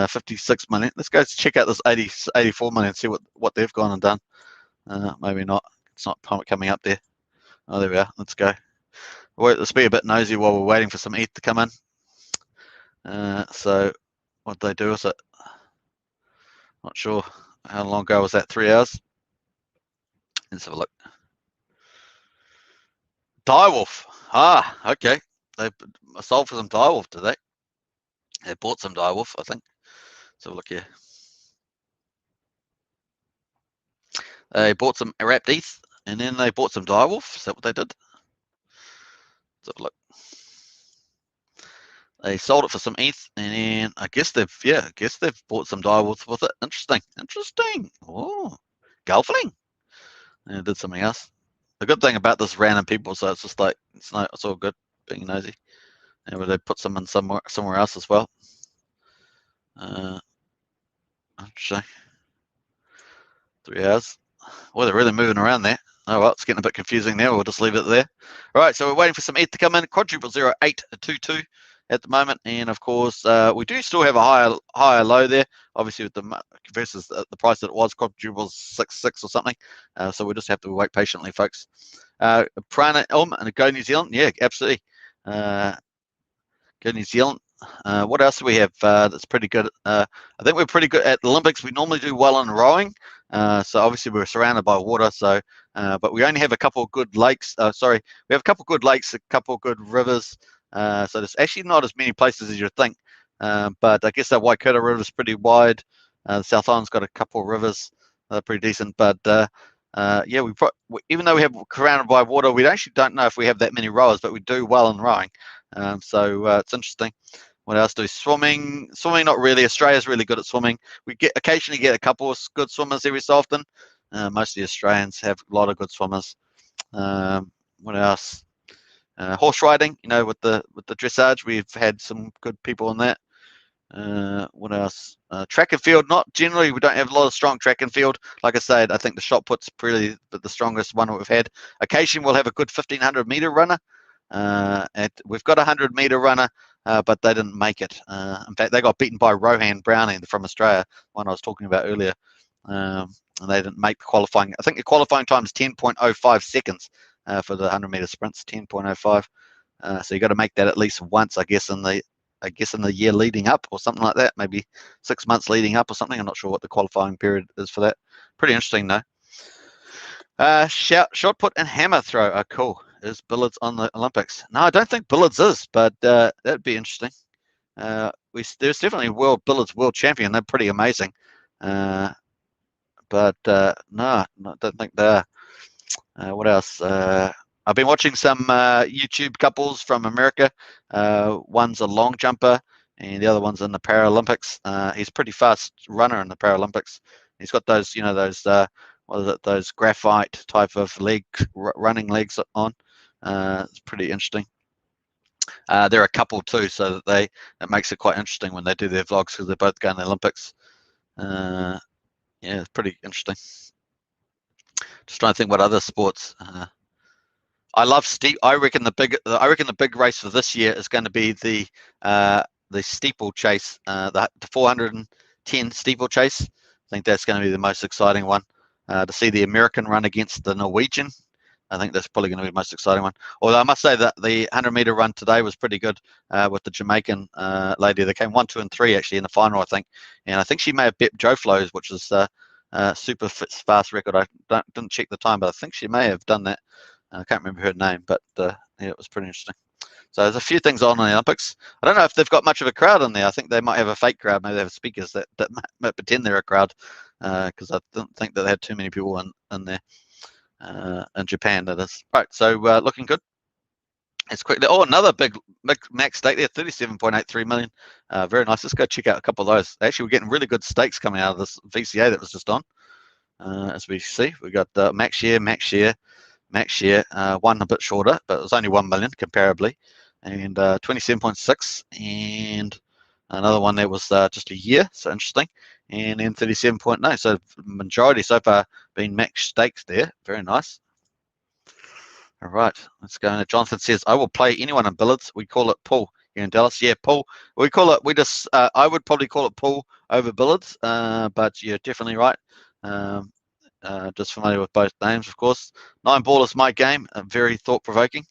56 million. Let's go check out this 84 million, see what they've gone and done. Maybe not. It's not coming up there. Oh, there we are. Let's go. let's be a bit nosy while we're waiting for some ETH to come in. So what they do is it? Not sure how long ago was that. 3 hours. Let's have a look. Direwolf. Okay. They sold for some Direwolf today. They bought some Direwolf, I think. Let's have a look here. They bought some wrapped ETH, and then they bought some Direwolf. Is that what they did? Let's have a look. They sold it for some ETH, and then I guess they've bought some Direwolf with it. Interesting. Oh, Gelfling. And did something else. The good thing about this random people, so it's just like it's all good being nosy. And they put some in somewhere else as well. Interesting. 3 hours. Well, they're really moving around there. Oh well, it's getting a bit confusing there. We'll just leave it there. All right, so we're waiting for some ETH to come in. Quadruple 0822 at the moment, and of course we do still have a higher low there. Obviously, with the versus the price that it was, quadruple 66 or something. So we'll just have to wait patiently, folks. Prana and Go New Zealand, yeah, absolutely. Go New Zealand. What else do we have that's pretty good? I think we're pretty good at the Olympics. We normally do well in rowing. So obviously we're surrounded by water. So, but we only have a couple of good lakes. We have a couple of good lakes, a couple of good rivers. So there's actually not as many places as you'd think. But I guess that Waikato River is pretty wide. The South Island's got a couple of rivers that are pretty decent. But yeah, even though we have surrounded by water, we actually don't know if we have that many rowers, but we do well in rowing. So it's interesting. What else do we? Swimming, not really. Australia's really good at swimming. We occasionally get a couple of good swimmers every so often. Most of the Australians have a lot of good swimmers. What else? Horse riding, with the dressage, we've had some good people in that. What else? Track and field, not generally. We don't have a lot of strong track and field. Like I said, I think the shot put's really the strongest one we've had. Occasionally, we'll have a good 1500 meter runner. We've got a 100-meter runner, but they didn't make it. In fact, they got beaten by Rohan Browning from Australia, one I was talking about earlier, and they didn't make the qualifying. I think the qualifying time is 10.05 seconds for the 100-meter sprints, 10.05. So you got to make that at least once, I guess, in the year leading up or something like that, maybe 6 months leading up or something. I'm not sure what the qualifying period is for that. Pretty interesting though. Shot put and hammer throw are cool. Is billiards on the Olympics? No, I don't think billiards is, but that'd be interesting. There's definitely billiards world champion. They're pretty amazing, but no, I don't think they are. What else? I've been watching some YouTube couples from America. One's a long jumper, and the other one's in the Paralympics. He's a pretty fast runner in the Paralympics. He's got those, what is it? Those graphite type of running legs on. It's pretty interesting. They're a couple too, so that makes it quite interesting when they do their vlogs because they're both going to the Olympics. Yeah, it's pretty interesting. Just trying to think what other sports. I love steep. I reckon the big race for this year is going to be the steeplechase, the 410 steeplechase. I think that's going to be the most exciting one. To see the American run against the Norwegian. I think that's probably going to be the most exciting one. Although I must say that the 100-meter run today was pretty good with the Jamaican lady. They came 1, 2, and 3 actually in the final, I think. And I think she may have beat Joe Flows, which is super fast record. I didn't check the time, but I think she may have done that. I can't remember her name, but yeah, it was pretty interesting. So there's a few things on in the Olympics. I don't know if they've got much of a crowd in there. I think they might have a fake crowd. Maybe they have speakers that might pretend they're a crowd because I don't think that they had too many people in there. In Japan, that is. Right, so looking good. It's quick. Oh, another big max stake there, 37.83 million. Very nice. Let's go check out a couple of those. Actually, we're getting really good stakes coming out of this VCA that was just on. As we see, we got max share, one a bit shorter, but it was only 1 million comparably, and 27.6, and another one that was just a year, so interesting, and then 37.9. So majority so far been max stakes there. Very nice. All right, let's go. Jonathan says, I will play anyone in billiards. We call it pool here in Dallas. Yeah, pool. We call it, I would probably call it pool over billiards, but you're definitely right. Just familiar with both names, of course. 9 ball is my game, very thought-provoking.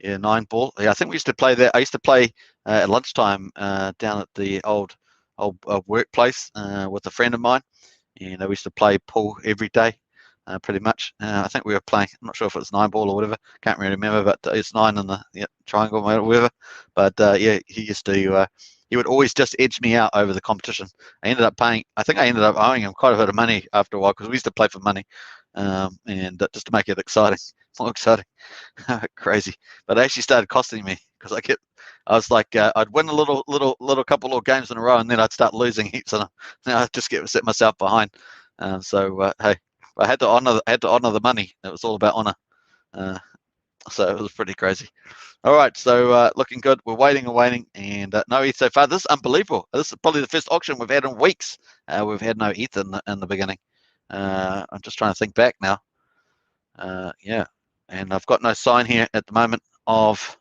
Yeah, 9 ball. Yeah, I think we used to play that. I used to play at lunchtime down at the old workplace with a friend of mine, and we used to play pool every day, pretty much. I think we were playing. I'm not sure if it was 9 ball or whatever. Can't really remember, but it's 9 in the triangle or whatever. But yeah, he used to. He would always just edge me out over the competition. I ended up paying. I think I ended up owing him quite a bit of money after a while because we used to play for money, and just to make it exciting, more exciting. Crazy, but it actually started costing me because I was like, I'd win a little couple of games in a row, and then I'd start losing heaps, and I'd just set myself behind. So hey, I had to honor the money. It was all about honor. So it was pretty crazy. All right, so looking good. We're waiting and waiting, and no ETH so far. This is unbelievable. This is probably the first auction we've had in weeks. We've had no ETH in the beginning. I'm just trying to think back now. Yeah, and I've got no sign here at the moment of.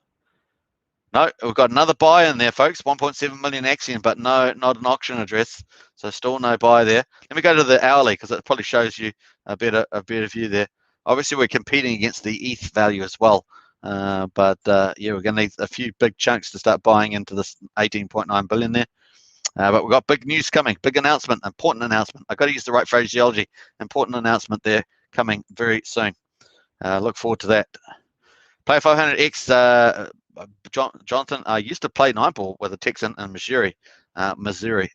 No, we've got another buy in there, folks. 1.7 million Axion, but no, not an auction address. So still no buy there. Let me go to the hourly because it probably shows you a better view there. Obviously, we're competing against the ETH value as well. But yeah, we're going to need a few big chunks to start buying into this 18.9 billion there. But we've got big news coming, big announcement, important announcement. I've got to use the right phraseology. Important announcement there coming very soon. Look forward to that. Player 500X, Jonathan, I used to play 9-ball with a Texan in Missouri. Missouri.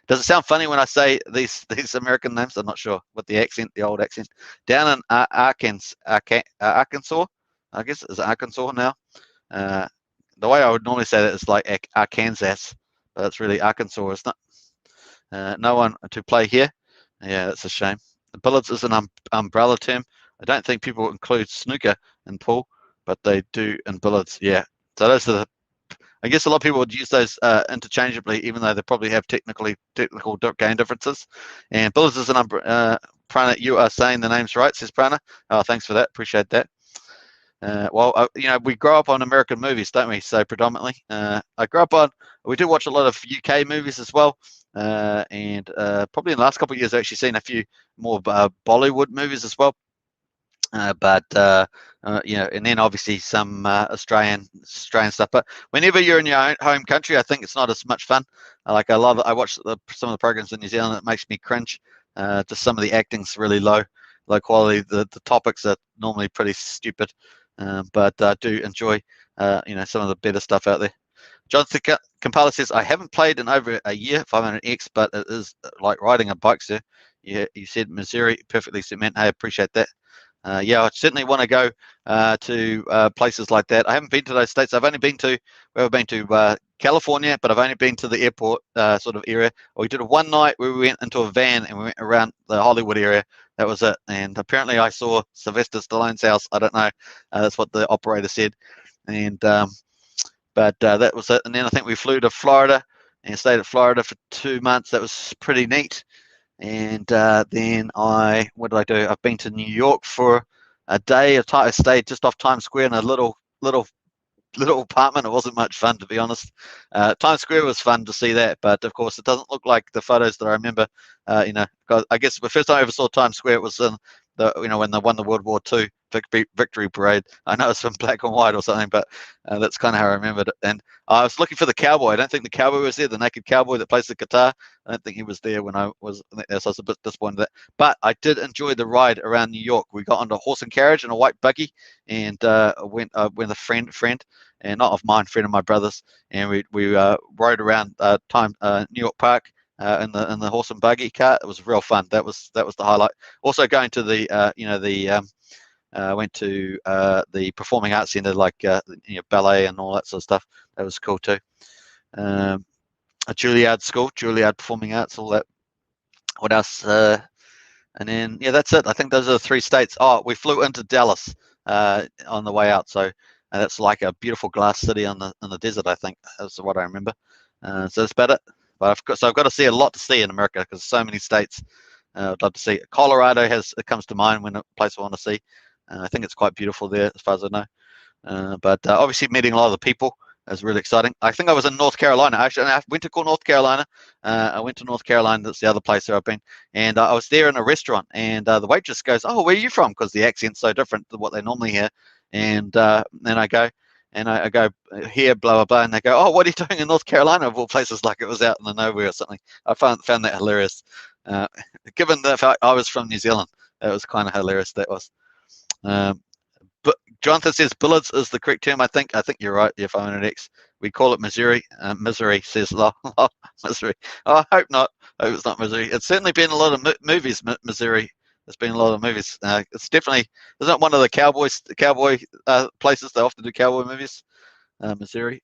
Does it sound funny when I say these American names? I'm not sure what the accent, the old accent. Down in Arkansas, I guess, is it Arkansas now? The way I would normally say that is like Arkansas, but it's really Arkansas, isn't it? No one to play here. Yeah, that's a shame. Billiards is an umbrella term. I don't think people include snooker in pool, but they do in billiards. Yeah. So those are I guess a lot of people would use those interchangeably, even though they probably have technical game differences. And billiards is an umbrella. Prana, you are saying the names right, says Prana. Oh, thanks for that. Appreciate that. Well, we grow up on American movies, don't we? So predominantly, we do watch a lot of UK movies as well, and probably in the last couple of years, I've actually seen a few more Bollywood movies as well. But and then obviously some Australian stuff. But whenever you're in your own home country, I think it's not as much fun. I watch some of the programs in New Zealand. It makes me cringe. Just some of the acting's really low quality. The topics are normally pretty stupid. But I do enjoy some of the better stuff out there. Jonathan Kampala says, I haven't played in over a year, 500X, but it is like riding a bike, sir. Yeah, you said Missouri, perfectly cement. I appreciate that. Yeah, I certainly want to go to places like that. I haven't been to those states. I've only been to California, but I've only been to the airport sort of area. We did one night where we went into a van and we went around the Hollywood area. That was it. And apparently I saw Sylvester Stallone's house. I don't know. That's what the operator said. And but that was it. And then I think we flew to Florida and stayed at Florida for 2 months. That was pretty neat. And then what did I do? I've been to New York for a day. I stayed just off Times Square in a little apartment. It wasn't much fun, to be honest. Times Square was fun to see that, but of course it doesn't look like the photos that I remember. I guess the first time I ever saw Times Square was in when they won the World War II victory parade. I know it's from black and white or something, but that's kind of how I remembered it. And I was looking for the cowboy. I don't think the cowboy was there, the naked cowboy that plays the guitar. I don't think he was there when I was there, so I was a bit disappointed with that. But I did enjoy the ride around New York. We got onto a horse and carriage and a white buggy, and went with a friend, and not of mine, friend of my brother's, and we rode around New York Park. In the horse and buggy car. It was real fun. That was the highlight. Also going to the went to the Performing Arts Centre, like ballet and all that sort of stuff. That was cool too. A Juilliard school, Juilliard Performing Arts, all that. What else? And then that's it. I think those are the 3 states. Oh, we flew into Dallas on the way out. So that's like a beautiful glass city in the desert. I think that's what I remember. So that's about it. But I've got to see a lot to see in America because so many states. I'd love to see. Colorado it comes to mind when a place I want to see. I think it's quite beautiful there, as far as I know. But obviously meeting a lot of the people is really exciting. I think I was in North Carolina. Actually, I went to North Carolina. I went to North Carolina. That's the other place where I've been. And I was there in a restaurant, and the waitress goes, "Oh, where are you from?" Because the accent's so different to what they normally hear. and then I go. And I go here, blah blah blah, and they go, "Oh, what are you doing in North Carolina?" Of all places, like it was out in the nowhere or something. I found that hilarious. Given the fact I was from New Zealand, it was kind of hilarious. That was. But Jonathan says Billards is the correct term. I think you're right. The 500X. We call it Missouri. Misery says Missouri. Oh, I hope not. I hope it's not Missouri. It's certainly been a lot of movies. Missouri. There's been a lot of movies. It's definitely, isn't it one of the cowboy places they often do cowboy movies? Missouri.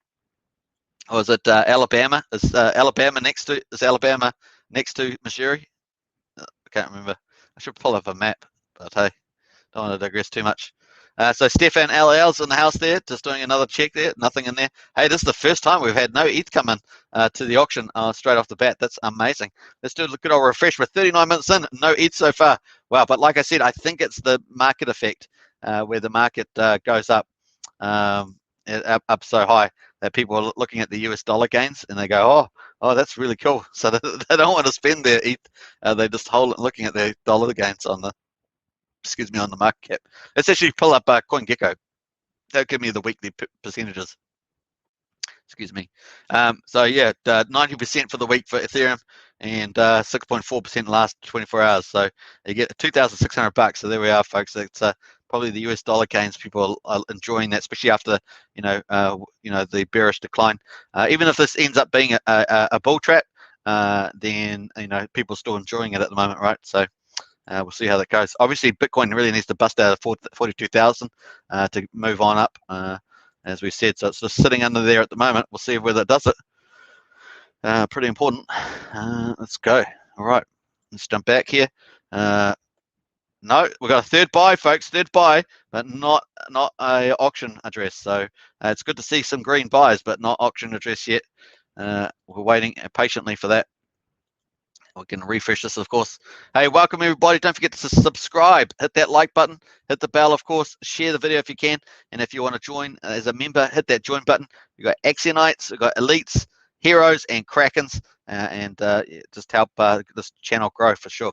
Or is it Alabama? Is Alabama next to Missouri? I can't remember. I should pull up a map, but hey, don't want to digress too much. So Stefan LL's in the house there, just doing another check there. Nothing in there. Hey, this is the first time we've had no ETH come in to the auction straight off the bat. That's amazing. Let's do a good old refresh. We're 39 minutes in, no ETH so far. Wow, but like I said, I think it's the market effect where the market goes up so high that people are looking at the US dollar gains and they go, oh, that's really cool. So they don't want to spend their ETH. They just hold looking at their dollar gains on the market cap. Let's actually pull up CoinGecko. That'll give me the weekly percentages. Excuse me. So yeah, 90% for the week for Ethereum and 6.4% in the last 24 hours. So you get $2,600. So there we are, folks. It's probably the US dollar gains. People are enjoying that, especially after the bearish decline. Even if this ends up being a bull trap, then people are still enjoying it at the moment, right? So. We'll see how that goes. Obviously, Bitcoin really needs to bust out of 42,000 to move on up, as we said. So it's just sitting under there at the moment. We'll see whether it does it. Pretty important. Let's go. All right. Let's jump back here. No, we've got a third buy, folks. Third buy, but not a auction address. So it's good to see some green buys, but not auction address yet. We're waiting patiently for that. We can refresh this, of course. Hey, welcome everybody. Don't forget to subscribe, hit that like button, hit the bell, of course, share the video if you can. And if you want to join as a member, hit that join button. We've got Axionites, we've got Elites, Heroes, and Krakens, and just help this channel grow for sure.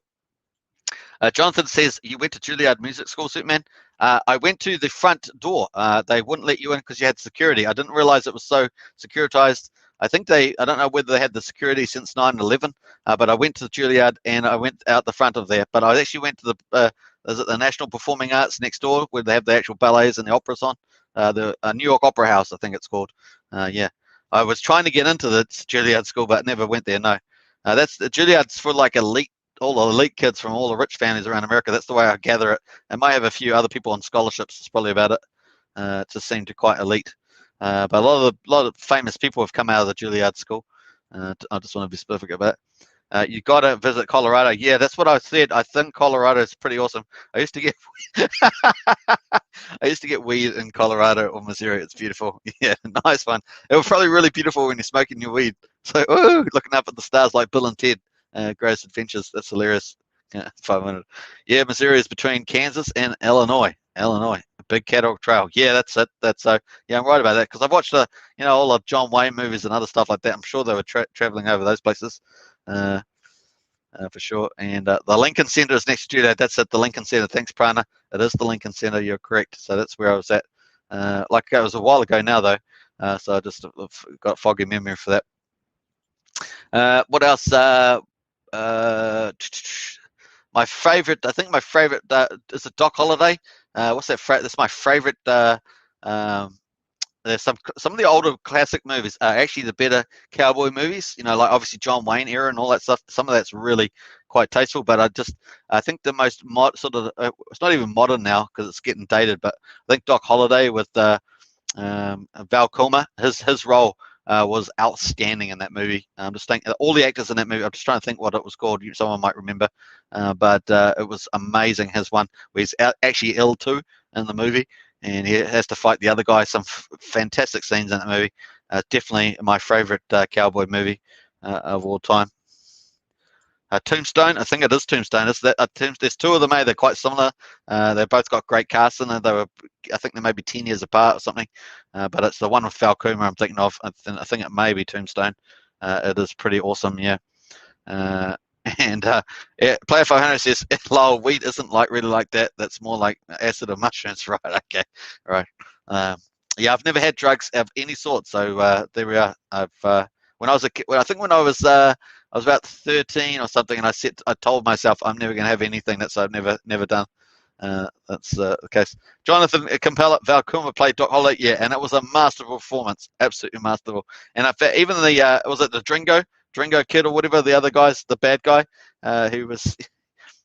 Jonathan says, you went to Juilliard Music School, Superman? I went to the front door. They wouldn't let you in because you had security. I didn't realize it was so securitized. I don't know whether they had the security since 9/11, but I went to the Juilliard and I went out the front of there. But I actually went to is it the National Performing Arts next door where they have the actual ballets and the operas on? The New York Opera House, I think it's called. Yeah, I was trying to get into the Juilliard school, but never went there, no. That's the Juilliard's for like all the elite kids from all the rich families around America. That's the way I gather it. It might have a few other people on scholarships. It's probably about it. It just seemed to quite elite. But a lot of famous people have come out of the Juilliard school. I just want to be specific about it. You got to visit Colorado. Yeah, that's what I said. I think Colorado is pretty awesome. I used to get weed in Colorado or Missouri. It's beautiful. Yeah, nice one. It was probably really beautiful when you're smoking your weed. So, ooh, looking up at the stars like Bill and Ted. Greatest Adventures. That's hilarious. Yeah, 500. Yeah, Missouri is between Kansas and Illinois. Big Cattle Trail. Yeah, that's it. Yeah, I'm right about that because I've watched all the John Wayne movies and other stuff like that. I'm sure they were traveling over those places, for sure. And the Lincoln Center is next to you. That's at the Lincoln Center. Thanks, Prana. It is the Lincoln Center. You're correct. So that's where I was at. Like it was a while ago now though. So I just got foggy memory for that. What else? My favorite, I think my favorite is a Doc Holliday. What's that? That's my favorite. There's some of the older classic movies are actually the better cowboy movies. Like obviously John Wayne era and all that stuff. Some of that's really quite tasteful, but I think the most it's not even modern now because it's getting dated. But I think Doc Holliday with Val Kilmer, his role was outstanding in that movie. I'm just thinking all the actors in that movie. I'm just trying to think what it was called. Someone might remember, but it was amazing. His one where he's actually ill too in the movie, and he has to fight the other guy. Some fantastic scenes in that movie. Definitely my favorite cowboy movie of all time. Tombstone, I think it is Tombstone. There's two of them, they're quite similar. They've both got great casts in it. I think they may be 10 years apart or something. But it's the one with Val Kilmer I'm thinking of. I think it may be Tombstone. It is pretty awesome, yeah. And yeah, Player 500 says, lol, weed isn't really like that. That's more like acid or mushrooms, right? Okay, right. Yeah, I've never had drugs of any sort. So there we are. When I was a kid, I think when I was about 13 or something, and I told myself I'm never going to have anything that's I've never done. That's the case. Jonathan Campella, Valkuma played Doc Hollow, yeah, and it was a masterful performance, absolutely masterful. And even the was it the Dringo kid or whatever, the other guy's the bad guy, who was,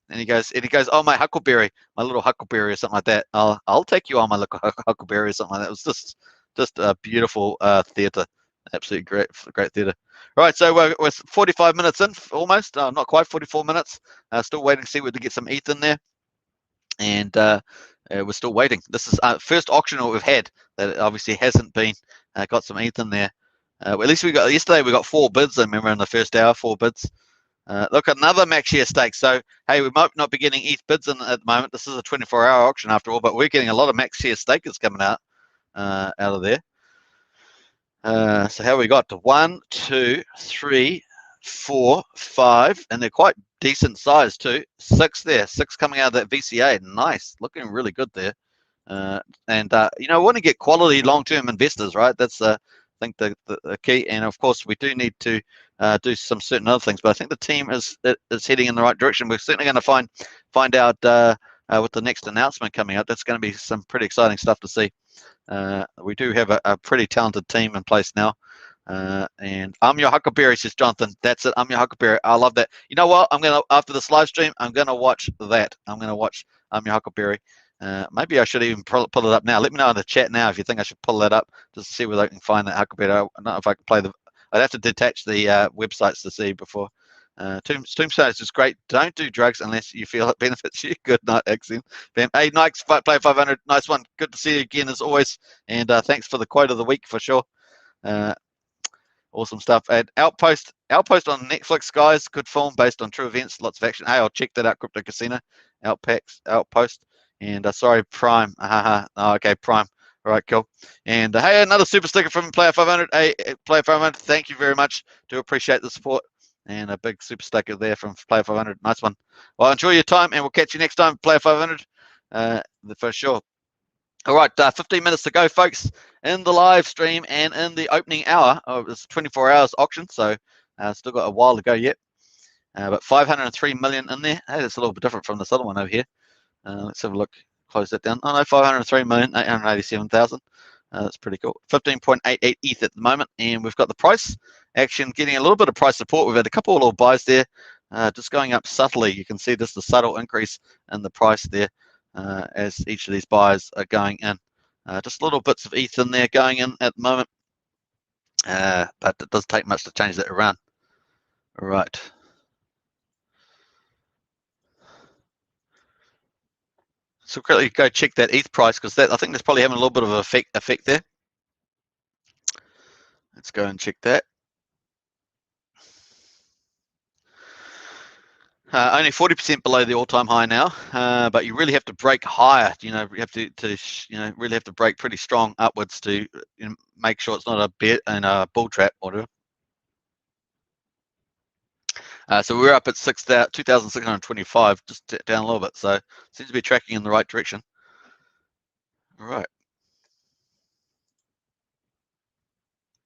and he goes, oh, my Huckleberry, my little Huckleberry or something like that. I'll take you on, my little Huckleberry or something like that. It was just a beautiful theatre, absolutely great theatre. Right, so we're 45 minutes in, almost, not quite 44 minutes. Still waiting to see whether to get some ETH in there, and we're still waiting. This is first auction that we've had that obviously hasn't been got some ETH in there. Well, at least yesterday we got 4 bids. I remember in the first hour, 4 bids. Look, another max share stake. So hey, we might not be getting ETH bids in at the moment. This is a 24-hour auction after all, but we're getting a lot of max share stakers coming out of there. So how we got to 1, 2, 3, 4, 5, and they're quite decent size too. 6 there, 6 coming out of that VCA. Nice, looking really good there. And you know, we want to get quality long-term investors, right? That's I think the key. And of course, we do need to do some certain other things. But I think the team is heading in the right direction. We're certainly going to find out with the next announcement coming up. That's going to be some pretty exciting stuff to see. We do have a pretty talented team in place now. And I'm your Huckleberry, says Jonathan. That's it. I'm your Huckleberry. I love that. You know what? After this live stream, I'm gonna watch that. I'm gonna watch I'm your Huckleberry. Maybe I should even pull it up now. Let me know in the chat now if you think I should pull that up just to see whether I can find that Huckleberry. I don't know if I can play I'd have to detach the websites to see before. Tombstone is great. Don't do drugs unless you feel it benefits you. Good night, Axion. Hey, Nikes, play 500. Nice one. Good to see you again as always. And thanks for the quote of the week for sure. Awesome stuff. And Outpost on Netflix, guys. Good film based on true events. Lots of action. Hey, I'll check that out. Crypto Casino. Outpost. And sorry, Prime. Oh, okay, Prime. All right, cool. And hey, another super sticker from Player 500. Hey, Player 500, thank you very much. Do appreciate the support. And a big super sticker there from Player 500. Nice one. Well, enjoy your time, and we'll catch you next time, Player 500, for sure. All right, 15 minutes to go, folks, in the live stream and in the opening hour. It's 24 hours auction, so still got a while to go yet. But 503 million in there. Hey, that's a little bit different from this other one over here. Let's have a look. Close that down. Oh no, 503,887,000. That's pretty cool. 15.88 ETH at the moment, and we've got the price action getting a little bit of price support. We've had a couple of little buys there, just going up subtly. You can see just the subtle increase in the price there as each of these buys are going in. Just little bits of ETH in there going in at the moment, but it doesn't take much to change that around. All right. So quickly go check that ETH price, because I think that's probably having a little bit of an effect there. Let's go and check that. Only 40% below the all-time high now, but you really have to break higher. You know, you have to really have to break pretty strong upwards to make sure it's not a bet and a bull trap or whatever. So we're up at 2,625, just down a little bit. So seems to be tracking in the right direction. All right.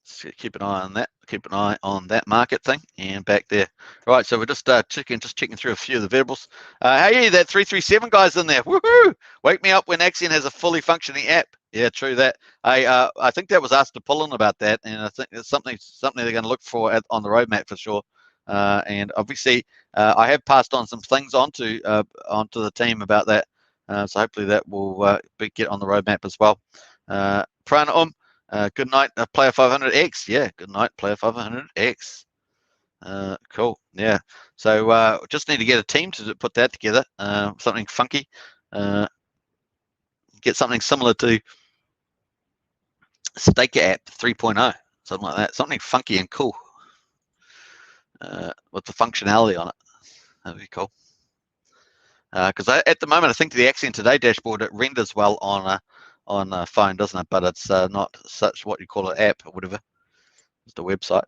So keep an eye on that. Keep an eye on that market thing and back there. All right, so we're just checking through a few of the variables. Hey, that 337 guy's in there. Woohoo! Wake me up when Axion has a fully functioning app. Yeah, true that. I think that was asked to pull in about that, and I think it's something they're going to look for on the roadmap for sure. And obviously, I have passed on some things onto the team about that. So hopefully that will get on the roadmap as well. Prana good night, Player 500X. Yeah, good night, Player 500X. Cool. Yeah. So just need to get a team to put that together. Something funky. Get something similar to Staker app 3.0, something like that. Something funky and cool with the functionality on it. That'd be cool. Because at the moment, I think the Axion Today dashboard, it renders well on a phone, doesn't it? But it's not such what you call an app or whatever. It's the website.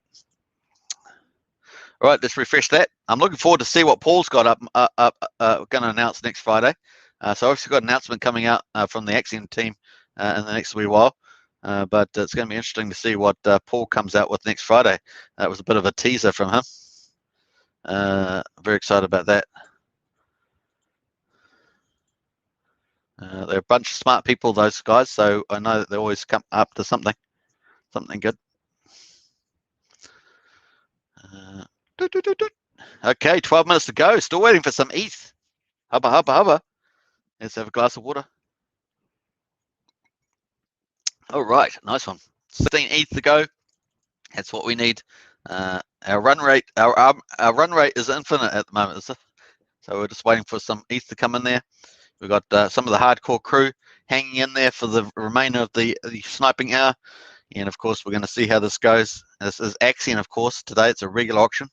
All right, let's refresh that. I'm looking forward to see what Paul's got going to announce next Friday. So obviously got an announcement coming out from the Axion team in the next wee while. But it's going to be interesting to see what Paul comes out with next Friday. That was a bit of a teaser from him. Very excited about that. They're a bunch of smart people, those guys, so I know that they always come up to something good. Okay, 12 minutes to go. Still waiting for some ETH. Hubba, hubba, hubba. Let's have a glass of water. All right, nice one. 16 ETH to go. That's what we need. Our run rate is infinite at the moment, so we're just waiting for some ETH to come in there. We've got some of the hardcore crew hanging in there for the remainder of the sniping hour, and of course we're going to see how this goes. This is Axion, of course. Today it's a regular auction,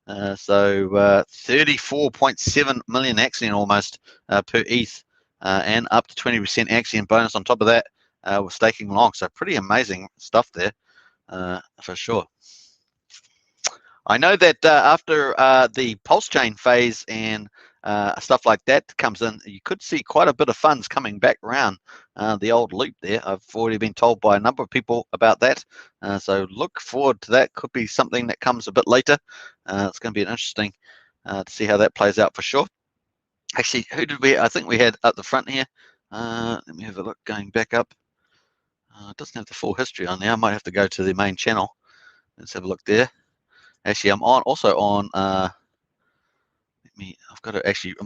so 34.7 million Axion almost per ETH, and up to 20% Axion bonus on top of that. We're staking long, so pretty amazing stuff there, for sure. I know that after the Pulsechain phase and stuff like that comes in, you could see quite a bit of funds coming back around the old loop there. I've already been told by a number of people about that, so look forward to that. Could be something that comes a bit later. It's going to be interesting to see how that plays out for sure. Actually, who did we? I think we had at the front here. Let me have a look. Going back up, it doesn't have the full history on there. I might have to go to the main channel. Let's have a look there. Actually, I'm also on. I'm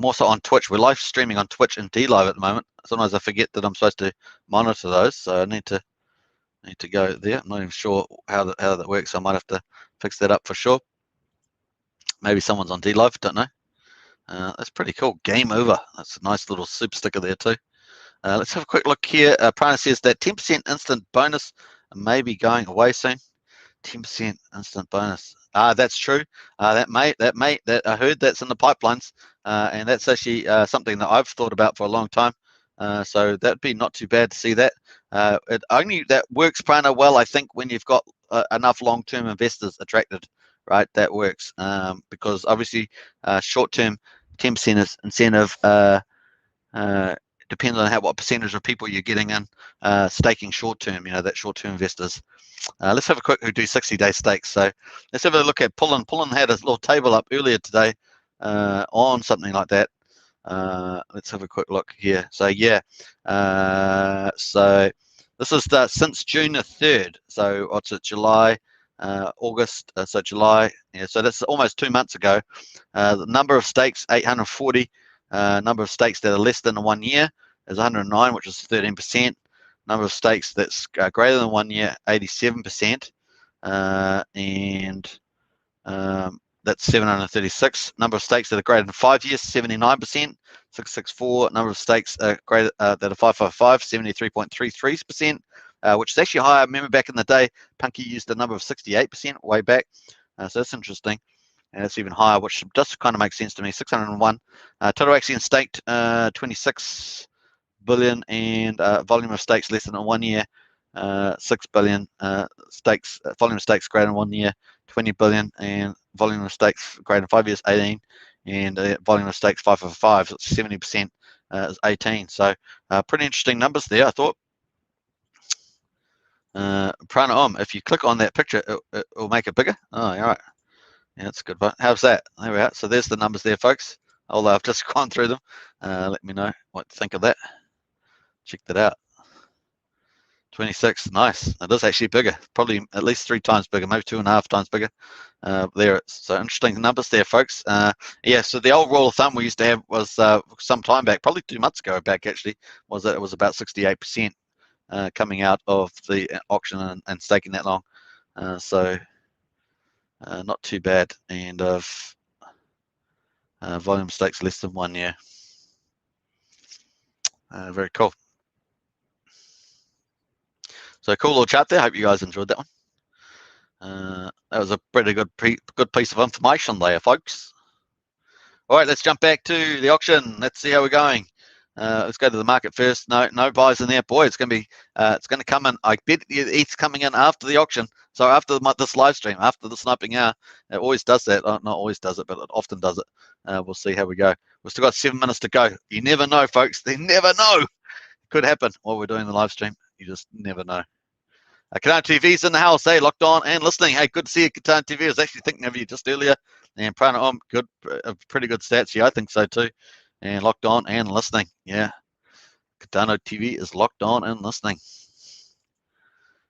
also on Twitch. We're live streaming on Twitch and DLive at the moment. Sometimes I forget that I'm supposed to monitor those, so I need to go there. I'm not even sure how that works. So I might have to fix that up for sure. Maybe someone's on DLive. Don't know. That's pretty cool. Game over. That's a nice little super sticker there too. Let's have a quick look here. Prana says that 10% instant bonus may be going away soon. 10% instant bonus. That's true. That I heard that's in the pipelines, and that's actually something that I've thought about for a long time. So that'd be not too bad to see that. That works, Prana, well, I think, when you've got enough long-term investors attracted, right? That works, because obviously short-term 10% incentive depends on what percentage of people you're getting in staking short-term. That short-term investors. Let's have a quick who do 60-day stakes. So let's have a look at Pullen. Pullen had a little table up earlier today on something like that. Let's have a quick look here. So yeah, so this is since June the 3rd. So what's it? July, August. So July. Yeah. So that's almost 2 months ago. The number of stakes 840. Number of stakes that are less than 1 year is 109, which is 13%. Number of stakes that's greater than 1 year, 87%, and that's 736. Number of stakes that are greater than 5 years, 79%, 664. Number of stakes greater that are 555, 73.33%, which is actually higher. I remember back in the day, Punky used a number of 68% way back, so that's interesting. And it's even higher, which just kind of makes sense to me. 601. Total Axion staked 26 billion, and volume of stakes less than 1 year, 6 billion. Stakes volume of stakes greater than 1 year, 20 billion, and volume of stakes greater than 5 years, 18, and volume of stakes 555, so 70% is 18. So pretty interesting numbers there, I thought. Prana, if you click on that picture, it will make it bigger. Oh, all right. Yeah, that's a good one. How's that? There we are. So there's the numbers there, folks. Although I've just gone through them. Let me know what you think of that. Check that out. 26, nice. It is actually bigger, probably at least 3 times bigger, maybe 2.5 times bigger. There, so interesting numbers there, folks. Yeah, so the old rule of thumb we used to have was some time back, probably 2 months ago back actually, was that it was about 68% coming out of the auction and staking that long. So not too bad, and of volume stakes less than 1 year. Very cool. So cool little chat there. Hope you guys enjoyed that one. That was a pretty good piece of information there, folks. All right, let's jump back to the auction. Let's see how we're going. Let's go to the market first. No buys in there. Boy, it's going to come in. I bet ETH's coming in after the auction. So after this live stream, after the sniping hour, it always does that. Not always does it, but it often does it. We'll see how we go. We've still got 7 minutes to go. You never know, folks. They never know. It could happen while we're doing the live stream. You just never know. Katana TV's in the house. Hey, locked on and listening. Hey, good to see you, Katana TV. I was actually thinking of you just earlier. And Prana, good, pretty good stats. Yeah, I think so too. And locked on and listening. Yeah. Katana TV is locked on and listening.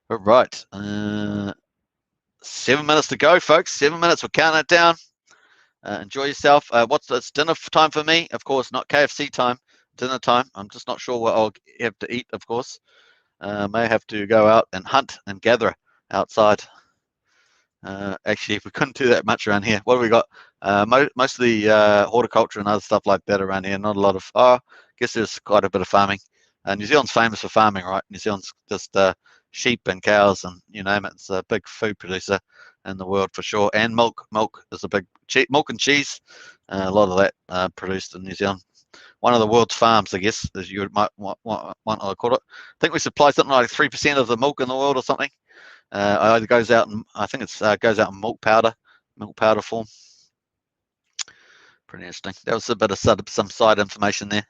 All right. 7 minutes to go, folks. 7 minutes. We're counting it down. Enjoy yourself. It's dinner time for me? Of course, not KFC time. Dinner time. I'm just not sure what I'll have to eat, of course. May have to go out and hunt and gather outside. Actually, we couldn't do that much around here. What have we got? Most of the horticulture and other stuff like that around here. Not a lot of, I guess there's quite a bit of farming. New Zealand's famous for farming, right? New Zealand's just sheep and cows and you name it. It's a big food producer in the world for sure. And milk. Milk is a big, milk and cheese. A lot of that produced in New Zealand. One of the world's farms, I guess, as you might want to call it. I think we supply something like 3% of the milk in the world or something. It goes out, and I think it goes out in milk powder form. Pretty interesting. That was a bit of some side information there.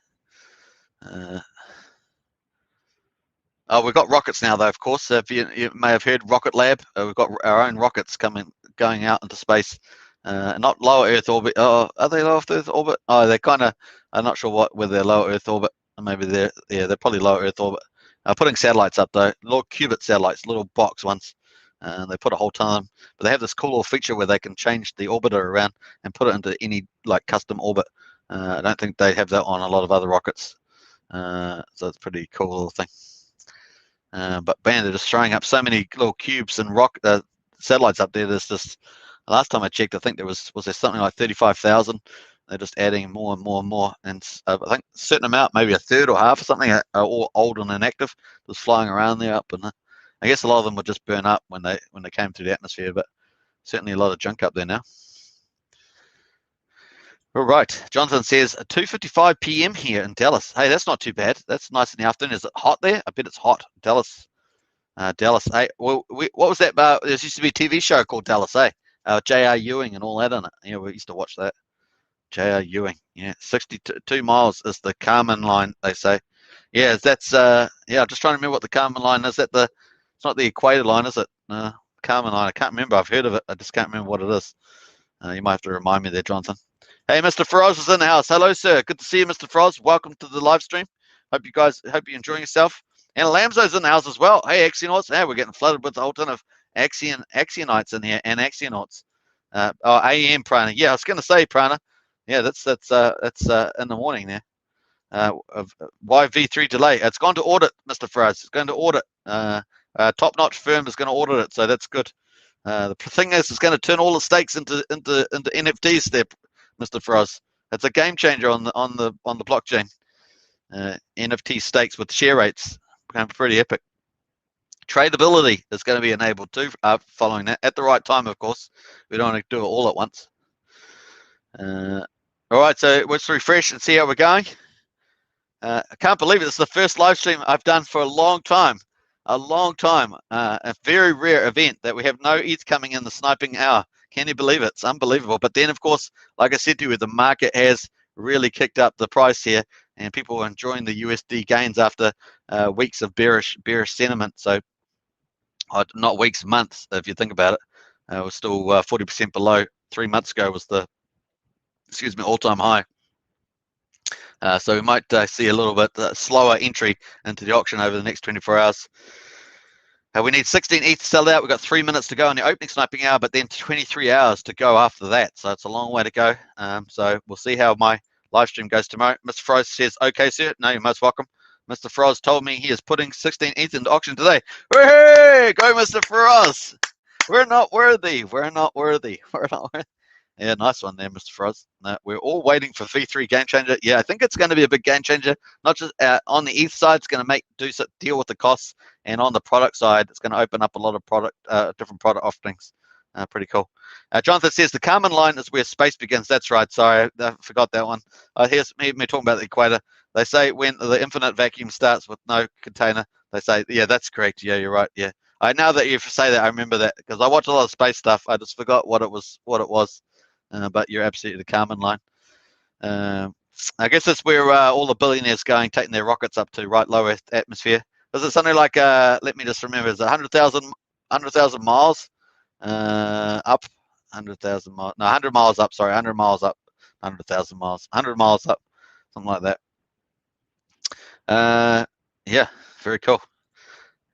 We've got rockets now, though. Of course, if you may have heard, Rocket Lab. We've got our own rockets going out into space. Not low Earth orbit. Oh, are they low Earth orbit? Oh, they're kind of. I'm not sure whether they're low Earth orbit. Maybe they're probably low Earth orbit. Putting satellites up though, little qubit satellites, little box ones. They put a whole ton of them, but they have this cool little feature where they can change the orbiter around and put it into any like custom orbit. I don't think they have that on a lot of other rockets, so it's a pretty cool little thing. But man, they're just throwing up so many little cubes and satellites up there. There's just, last time I checked, I think there was there something like 35,000. They're just adding more and more and more, and I think a certain amount, maybe a third or half or something, are all old and inactive, just flying around there up. And I guess a lot of them would just burn up when they came through the atmosphere, but certainly a lot of junk up there now. All right, Jonathan says 2:55 p.m. here in Dallas. Hey, that's not too bad. That's nice in the afternoon. Is it hot there? I bet it's hot. Dallas. Hey, well, what was that about? There used to be a TV show called Dallas, eh? J.R. Ewing and all that in it. Yeah, we used to watch that. J.R. Ewing, yeah, 62 miles is the Kármán line, they say. Yeah, that's yeah. I'm just trying to remember what the Kármán line is. It's not the equator line, is it? Kármán line. I can't remember. I've heard of it. I just can't remember what it is. You might have to remind me there, Jonathan. Hey, Mr. Feroz is in the house. Hello, sir. Good to see you, Mr. Feroz. Welcome to the live stream. Hope you're enjoying yourself. And Lamzo's in the house as well. Hey, Axionauts. Hey, we're getting flooded with a whole ton of Axionites in here and Axionauts. AM Prana. Yeah, I was going to say Prana. Yeah, that's in the morning there. Why V3 delay? It's gone to audit, Mr. Feroz. It's going to audit. Top-notch firm is going to audit it, so that's good. The thing is, it's going to turn all the stakes into NFTs there, Mr. Feroz. It's a game changer on the blockchain. NFT stakes with share rates become pretty epic. Tradability is going to be enabled too, following that at the right time, of course. We don't want to do it all at once. All right, so let's refresh and see how we're going. I can't believe it. It's the first live stream I've done for a long time. A very rare event that we have no ETH coming in the sniping hour. Can you believe it? It's unbelievable. But then, of course, like I said to you, the market has really kicked up the price here, and people are enjoying the USD gains after weeks of bearish sentiment. So, not weeks, months, if you think about it. We're still 40% below. 3 months ago was the all-time high. So we might see a little bit slower entry into the auction over the next 24 hours. We need 16 ETH to sell out. We've got 3 minutes to go on the opening sniping hour, but then 23 hours to go after that. So it's a long way to go. So we'll see how my live stream goes tomorrow. Mr. Froze says, okay, sir. No, you're most welcome. Mr. Froze told me he is putting 16 ETH into auction today. Hey, go, Mr. Froze. We're not worthy. We're not worthy. We're not worthy. Yeah, nice one there, Mr. Froz. We're all waiting for V3 game changer. Yeah, I think it's going to be a big game changer. Not just on the ETH side, it's going to deal with the costs, and on the product side, it's going to open up a lot of different product offerings. Pretty cool. Jonathan says the Kármán line is where space begins. That's right. Sorry, I forgot that one. Here's me talking about the equator. They say when the infinite vacuum starts with no container. They say, yeah, that's correct. Yeah, you're right. Yeah, Now that you say that, I remember that because I watch a lot of space stuff. I just forgot what it was. But you're absolutely the Carmen line. I guess that's where all the billionaires going, taking their rockets up to, right? Low atmosphere. Is it something like? Let me just remember. Is it 100,000 miles up? 100,000 miles? No, 100 miles up. Sorry, 100 miles up. 100,000 miles. 100 miles up. Something like that. Yeah, very cool.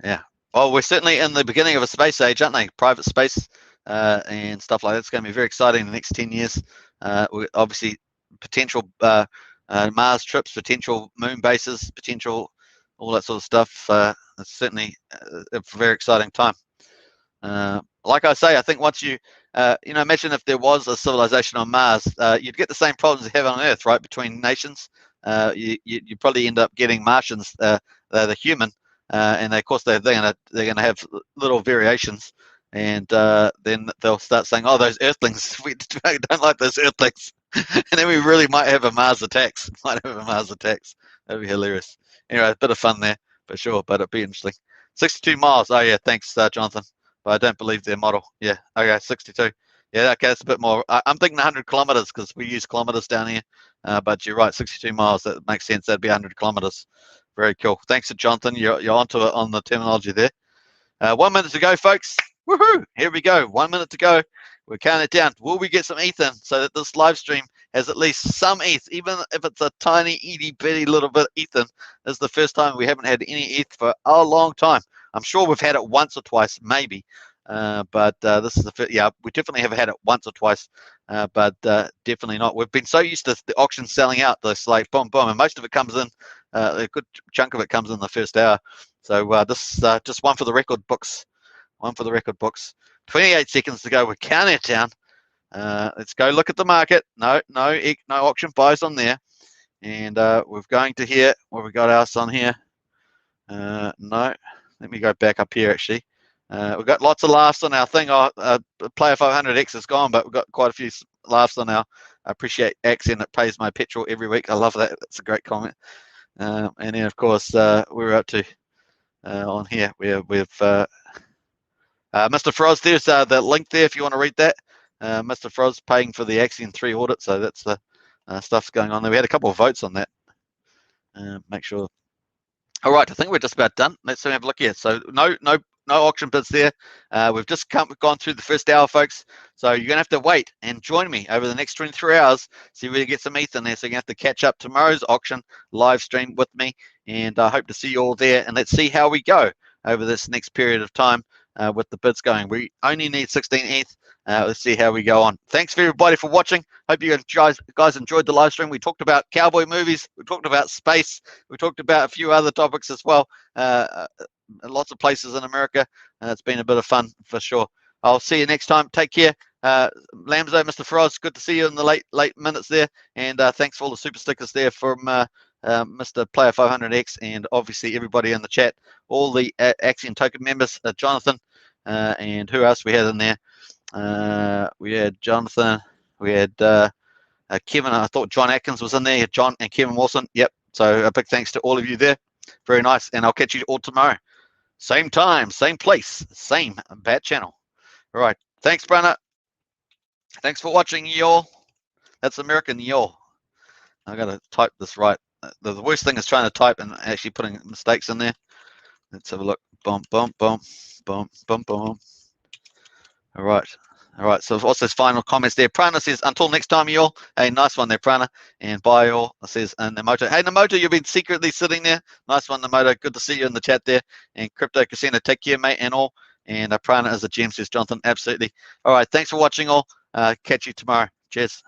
Yeah. Well, we're certainly in the beginning of a space age, aren't they? Private space and stuff like that. It's going to be very exciting in the next 10 years. Obviously, potential Mars trips, potential moon bases, potential all that sort of stuff. It's certainly a very exciting time. Like I say, I think once you imagine if there was a civilization on Mars, you'd get the same problems you have on Earth, right? Between nations, you probably end up getting Martians, the human, and of course they're going to have little variations, and then they'll start saying, "Oh, those Earthlings, we don't like those Earthlings," and then we really might have a Mars attacks. That'd be hilarious. Anyway, a bit of fun there for sure, but it'd be interesting. 62 miles. Oh yeah, thanks, Jonathan. But I don't believe their model. Yeah, okay, 62. Yeah, okay, that's a bit more. I'm thinking 100 kilometers because we use kilometers down here. But you're right, 62 miles. That makes sense. That'd be 100 kilometers. Very cool. Thanks to Jonathan. You're onto it on the terminology there. 1 minute to go, folks. Woohoo! Here we go. 1 minute to go. We're counting it down. Will we get some ETH in so that this live stream has at least some ETH, even if it's a tiny, itty bitty little bit ETH in? This is the first time we haven't had any ETH for a long time. I'm sure we've had it once or twice, maybe, but this is the first. Yeah, we definitely have had it once or twice, but definitely not. We've been so used to the auction selling out, this like boom, boom, and most of it comes in. A good chunk of it comes in the first hour. So this just one for the record books. One for the record books. 28 seconds to go. We're counting it down. Let's go look at the market. No auction buys on there, and we're going to here. What we got else on here? No. Let me go back up here, actually. We've got lots of laughs on our thing. Player 500X is gone, but we've got quite a few laughs on our. I appreciate Axion. It pays my petrol every week. I love that. That's a great comment. And then, of course, we're up to on here. We've Mr. Froz. There's the link there if you want to read that. Mr. Froz paying for the Axion 3 audit. So that's the stuff going on there. We had a couple of votes on that. Make sure. All right, I think we're just about done. Let's have a look here. So no auction bids there. We've just gone through the first hour, folks. So you're gonna have to wait and join me over the next 23 hours. See if we can get some ETH in there. So you're gonna have to catch up tomorrow's auction live stream with me, and I hope to see you all there. And let's see how we go over this next period of time with the bids going. We only need 16 ETH. Let's see how we go on. Thanks for everybody for watching. Hope you guys enjoyed the live stream. We talked about cowboy movies. We talked about space. We talked about a few other topics as well. Lots of places in America. It's been a bit of fun for sure. I'll see you next time. Take care. Lamzo, Mr. Froz, good to see you in the late minutes there. And thanks for all the super stickers there from Mr. Player 500X, and obviously everybody in the chat, all the Axion token members, Jonathan, and who else we had in there. We had Jonathan, we had Kevin. I thought John Atkins was in there. John and Kevin Wilson. Yep. So a big thanks to all of you there. Very nice. And I'll catch you all tomorrow. Same time, same place, same bat channel. All right. Thanks, Brenna. Thanks for watching, y'all. That's American, y'all. I got to type this right. The worst thing is trying to type and actually putting mistakes in there. Let's have a look. Boom, boom, boom, boom, boom, boom. All right. All right. So what's his final comments there? Prana says, until next time, y'all. Hey, nice one there, Prana. And bye, y'all. Says, and Namoto. Hey, Namoto, you've been secretly sitting there. Nice one, Namoto. Good to see you in the chat there. And Crypto Casino, take care, mate, and all. And Prana is a gem, says Jonathan. Absolutely. All right. Thanks for watching, all. Catch you tomorrow. Cheers.